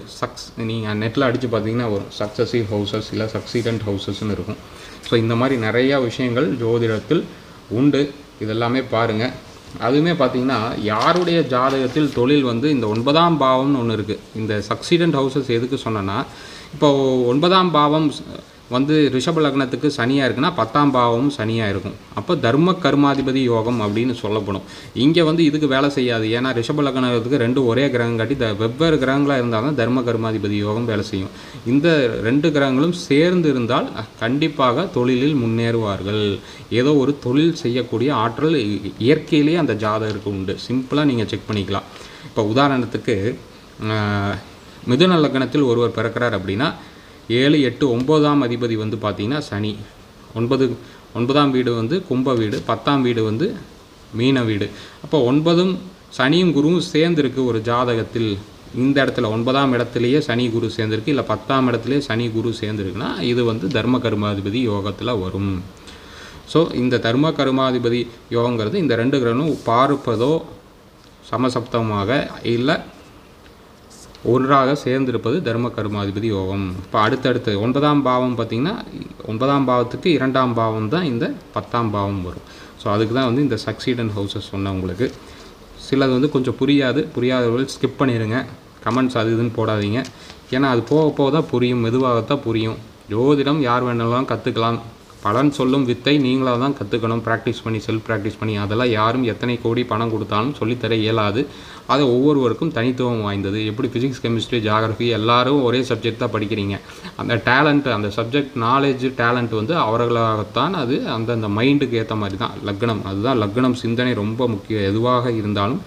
நீங்கள் நெட்டில் அடித்து பார்த்தீங்கன்னா வரும், சக்ஸசிவ் ஹவுசஸ் இல்லை சக்சீடண்ட் ஹவுசஸ்ன்னு இருக்கும். ஸோ இந்த மாதிரி நிறையா விஷயங்கள் ஜோதிடத்தில் உண்டு. இதெல்லாமே பாருங்கள். அதுவுமே பார்த்திங்கன்னா யாருடைய ஜாதகத்தில் தொழில் வந்து இந்த 9ஆம் பாவம்னு ஒன்று இருக்குது. இந்த சக்சீடண்ட் ஹவுசஸ் எதுக்கு சொன்னேன்னா, இப்போது 9ஆம் பாவம் வந்து ரிஷப லக்னத்துக்கு சனியாக இருக்குன்னா 10ஆம் பாவமும் சனியாக இருக்கும். அப்போ தர்ம கர்மாதிபதி யோகம் அப்படின்னு சொல்லப்படும். இங்கே வந்து இதுக்கு வேலை செய்யாது. ஏன்னா ரிஷப லக்னத்துக்கு 2 ஒரே கிரகம் காட்டி வெவ்வேறு கிரகங்களாக இருந்தால் தான் தர்ம கர்மாதிபதி யோகம் வேலை செய்யும். இந்த 2 கிரகங்களும் சேர்ந்து இருந்தால் கண்டிப்பாக தொழிலில் முன்னேறுவார்கள். ஏதோ ஒரு தொழில் செய்யக்கூடிய ஆற்றல் இயற்கையிலேயே அந்த ஜாதகருக்கு உண்டு. சிம்பிளாக நீங்கள் செக் பண்ணிக்கலாம். இப்போ உதாரணத்துக்கு மிதுன லக்னத்தில் ஒருவர் பிறக்கிறார் அப்படின்னா 7, 8, 9ஆம் அதிபதி வந்து பார்த்திங்கன்னா சனி. 9ஆம் வீடு வந்து கும்ப வீடு, 10ஆம் வீடு வந்து மீன வீடு. அப்போ 9ம் சனியும் குருவும் சேர்ந்துருக்கு ஒரு ஜாதகத்தில். இந்த இடத்துல 9ஆம் இடத்துலையே சனி குரு சேர்ந்துருக்கு, இல்லை 10ஆம் இடத்துலையே சனி குரு சேர்ந்துருக்குன்னா இது வந்து தர்ம கர்மாதிபதி யோகத்தில் வரும். ஸோ இந்த தர்ம கர்மாதிபதி யோகங்கிறது இந்த 2 கிரகமும் பார்ப்பதோ சமசப்தமாக இல்லை ஒன்றாக சேர்ந்திருப்பது தர்ம கர்மாதிபதி யோகம். இப்போ அடுத்தடுத்து 9ஆம் பாவம் பார்த்திங்கன்னா 9ஆம் பாவத்துக்கு 2ஆம் பாவம் தான் இந்த 10ஆம் பாவம் வரும். ஸோ அதுக்கு தான் வந்து இந்த சக்சீடன்ட் ஹவுசஸ் சொன்னேன் உங்களுக்கு. சிலது வந்து கொஞ்சம் புரியாதவர்கள் ஸ்கிப் பண்ணிடுங்க, கமெண்ட்ஸ் அது இதுன்னு போடாதீங்க. ஏன்னா அது போக போக தான் புரியும், மெதுவாகத்தான் புரியும். ஜோதிடம் யார் வேணாலும் கற்றுக்கலாம், பலன் சொல்லும் வித்தை நீங்களாக தான் கற்றுக்கணும். ப்ராக்டிஸ் பண்ணி செல்ஃப் ப்ராக்டிஸ் பண்ணி அதெல்லாம் யாரும் எத்தனை கோடி பணம் கொடுத்தாலும் சொல்லித்தர இயலாது. அது ஒவ்வொருவருக்கும் தனித்துவம் வாய்ந்தது. எப்படி ஃபிசிக்ஸ், கெமிஸ்ட்ரி, ஜியாகிரஃபி எல்லாரும் ஒரே சப்ஜெக்ட் தான் படிக்கிறீங்க, அந்த டேலண்ட், அந்த சப்ஜெக்ட் நாலேஜ் டேலண்ட் வந்து அவர்களாகத்தான். அது அந்தந்த மைண்டுக்கு ஏற்ற மாதிரி தான் லக்னம். அதுதான் லக்னம். சிந்தனை ரொம்ப முக்கியம். எதுவாக இருந்தாலும்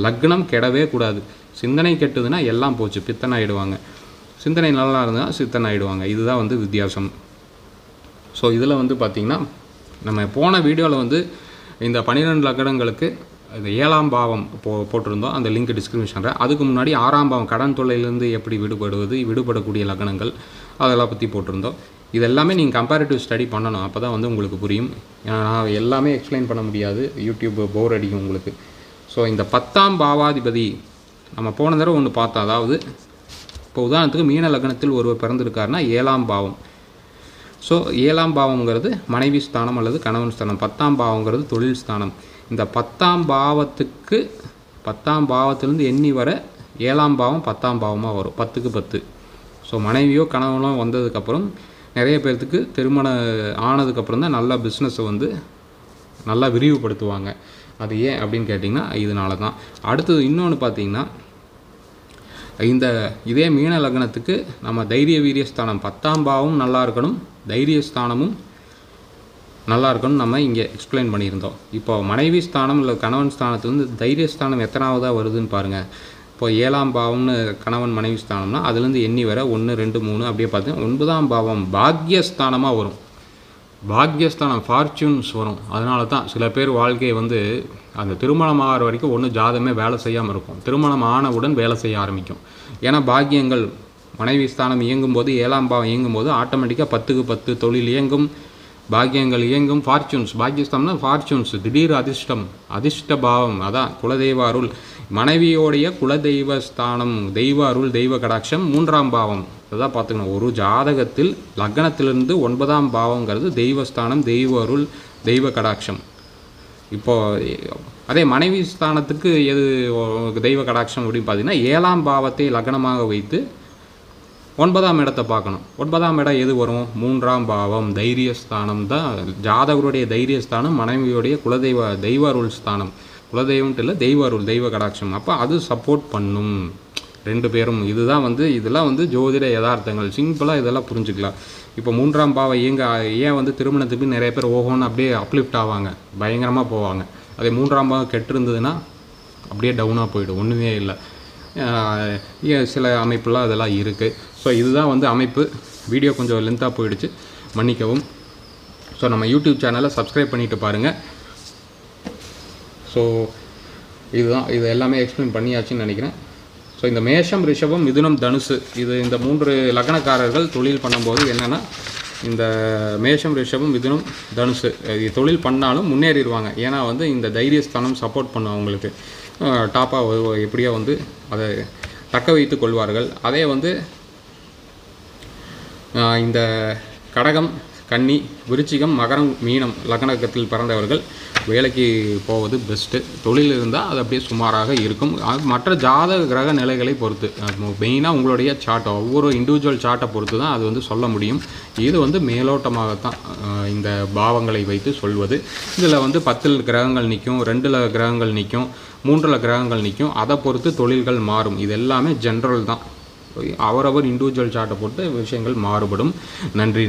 லக்னம் கெடவே கூடாது. சிந்தனை கெட்டுதுன்னா எல்லாம் போச்சு, பித்தன் ஆகிடுவாங்க. சிந்தனை நல்லா இருந்தால் சித்தன் ஆகிடுவாங்க. இதுதான் வந்து வித்தியாசம். ஸோ இதில் வந்து பார்த்திங்கன்னா நம்ம போன வீடியோவில் வந்து இந்த 12 லக்னங்களுக்கு இந்த 7ஆம் பாவம் போட்டிருந்தோம், அந்த லிங்க் டிஸ்கிரிப்ஷனில். அதுக்கு முன்னாடி 6ஆம் பாவம் கடன் தொல்லையிலேருந்து எப்படி விடுபடக்கூடிய லக்னங்கள் அதெல்லாம் பற்றி போட்டிருந்தோம். இதெல்லாமே நீங்கள் கம்பேரிட்டிவ் ஸ்டடி பண்ணணும், அப்போ தான் வந்து உங்களுக்கு புரியும். நான் எல்லாமே எக்ஸ்பிளைன் பண்ண முடியாது, யூடியூப் போர் அடிக்கும் உங்களுக்கு. ஸோ இந்த 10ஆம் பாவாதிபதி நம்ம போன தடவை ஒன்று பார்த்தோம். அதாவது இப்போ உதாரணத்துக்கு மீன லக்னத்தில் ஒருவர் பிறந்திருக்காருன்னா 7ஆம் பாவம். ஸோ 7ஆம் பாவங்கிறது மனைவி ஸ்தானம் அல்லது கணவன் ஸ்தானம். 10ஆம் பாவங்கிறது தொழில் ஸ்தானம். இந்த 10ஆம் பாவத்துக்கு 10ஆம் பாவத்திலேருந்து எண்ணி வர 7ஆம் பாவம் 10ஆம் பாவமாக வரும், 10க்கு 10. ஸோ மனைவியோ கணவனோ வந்ததுக்கப்புறம் நிறைய பேர்த்துக்கு திருமணம் ஆனதுக்கப்புறம் தான் நல்லா பிஸ்னஸை வந்து நல்லா விரிவுபடுத்துவாங்க. அது ஏன் அப்படின்னு கேட்டிங்கன்னா இதனால தான். அடுத்தது இன்னொன்று பார்த்திங்கன்னா இதே மீன லக்னத்துக்கு நம்ம தைரிய வீரியஸ்தானம் 10ஆம் பாவமும் நல்லா இருக்கணும், தைரியஸ்தானமும் நல்லா இருக்கணும் நம்ம இங்கே எக்ஸ்பிளைன் பண்ணியிருந்தோம். இப்போ மனைவி ஸ்தானம் இல்லை கணவன் ஸ்தானத்துலேருந்து தைரியஸ்தானம் எத்தனாவதாக வருதுன்னு பாருங்கள். இப்போ 7ஆம் பாவம்னு கணவன் மனைவி ஸ்தானம்னா அதுலேருந்து எண்ணி வர 1 2 3 அப்படியே பார்த்தீங்கன்னா 9ஆம் பாவம் பாக்யஸ்தானமாக வரும். பாக்யஸ்தானம் ஃபார்ச்சூன்ஸ் வரும். அதனால தான் சில பேர் வாழ்க்கையை வந்து அந்த திருமணம் ஆகிற வரைக்கும் ஒன்று ஜாதகமே வேலை செய்யாமல் இருக்கும், திருமணம் ஆனவுடன் வேலை செய்ய ஆரம்பிக்கும். ஏன்னா பாக்கியங்கள் மனைவி ஸ்தானம் இயங்கும்போது 7ஆம் பாவம் இயங்கும்போது ஆட்டோமேட்டிக்காக 10க்கு 10 தொழில் இயங்கும், பாக்கியங்கள் இயங்கும். ஃபார்ச்சூன்ஸ், பாக்கியஸ்தானம்னா ஃபார்ச்சூன்ஸ், திடீர் அதிர்ஷ்டம், அதிர்ஷ்ட பாவம். அதான் குலதெய்வ அருள், மனைவியோடைய குலதெய்வ ஸ்தானம், தெய்வ அருள், தெய்வ கடாட்சம் 3ஆம் பாவம். அதான் பார்த்துக்கணும். ஒரு ஜாதகத்தில் லக்னத்திலிருந்து 9ஆம் பாவங்கிறது தெய்வஸ்தானம், தெய்வ அருள், தெய்வ கடாட்சம். இப்போது அதே மனைவி ஸ்தானத்துக்கு எது தெய்வ கடாட்சம் அப்படின்னு பார்த்தீங்கன்னா 7ஆம் பாவத்தை லக்னமாக வைத்து 9ஆம் இடத்தை பார்க்கணும். 9ஆம் இடம் எது வரும்? 3ஆம் பாவம், தைரியஸ்தானம் தான் ஜாதகருடைய தைரியஸ்தானம், மனைவியுடைய குலதெய்வ தெய்வ அருள் ஸ்தானம். குலதெய்வம்ட்டு இல்லை, தெய்வ அருள், தெய்வ கடாட்சம். அப்போ அது சப்போர்ட் பண்ணும் 2 பேரும். இதுதான் வந்து இதெல்லாம் வந்து ஜோதிட யதார்த்தங்கள். சிம்பிளாக இதெல்லாம் புரிஞ்சுக்கலாம். இப்போ 3ஆம் பாவம் ஏன் வந்து திருமணத்துக்கு நிறைய பேர் ஓஹோன்னு அப்படியே அப்லிஃப்ட் ஆவாங்க, பயங்கரமாக போவாங்க. அதே 3ஆம் பாவம் கெட்டிருந்ததுன்னா அப்படியே டவுனாக போயிடும், ஒன்றுமே இல்லை. சில அமைப்புலாம் அதெல்லாம் இருக்குது. ஸோ இதுதான் வந்து அமைப்பு. வீடியோ கொஞ்சம் லென்த்தாக போயிடுச்சு, மன்னிக்கவும். ஸோ நம்ம யூடியூப் சேனலை சப்ஸ்கிரைப் பண்ணிவிட்டு பாருங்கள். ஸோ இதுதான், இது எல்லாமே எக்ஸ்பிளைன் பண்ணியாச்சுன்னு நினைக்கிறேன். ஸோ இந்த மேஷம், ரிஷபம், மிதுனம், தனுசு, இந்த 3 லக்னக்காரர்கள் தொழில் பண்ணும்போது என்னென்னா இந்த மேஷம், ரிஷபம், மிதுனம், தனுசு தொழில் பண்ணாலும் முன்னேறிடுவாங்க. ஏன்னா வந்து இந்த தைரியஸ்தானம் சப்போர்ட் பண்ணும் அவங்களுக்கு. டாப்பாக எப்படியோ வந்து அதை தக்க வைத்து கொள்வார்கள். அதே வந்து இந்த கடகம், கன்னி, விருச்சிகம், மகரம், மீனம் லக்னத்தில் பிறந்தவர்கள் வேலைக்கு போவது பெஸ்ட்டு. தொழில் இருந்தால் அது அப்படியே சுமாராக இருக்கும். மற்ற ஜாதக கிரக நிலைகளை பொறுத்து, மெயினாக உங்களுடைய சார்ட்டை, ஒவ்வொரு இண்டிவிஜுவல் சார்ட்டை பொறுத்து தான் அது வந்து சொல்ல முடியும். இது வந்து மேலோட்டமாகத்தான் இந்த பாவங்களை வைத்து சொல்வது. இதில் வந்து 10 கிரகங்கள் நிற்கும், 2 கிரகங்கள் நிற்கும், 3 கிரகங்கள் நிற்கும். அதை பொறுத்து தொழில்கள் மாறும். இது எல்லாமே ஜென்ரல் தான். அவரவர் இண்டிவிஜுவல் சார்ட்டை பொறுத்து விஷயங்கள் மாறுபடும். நன்றி.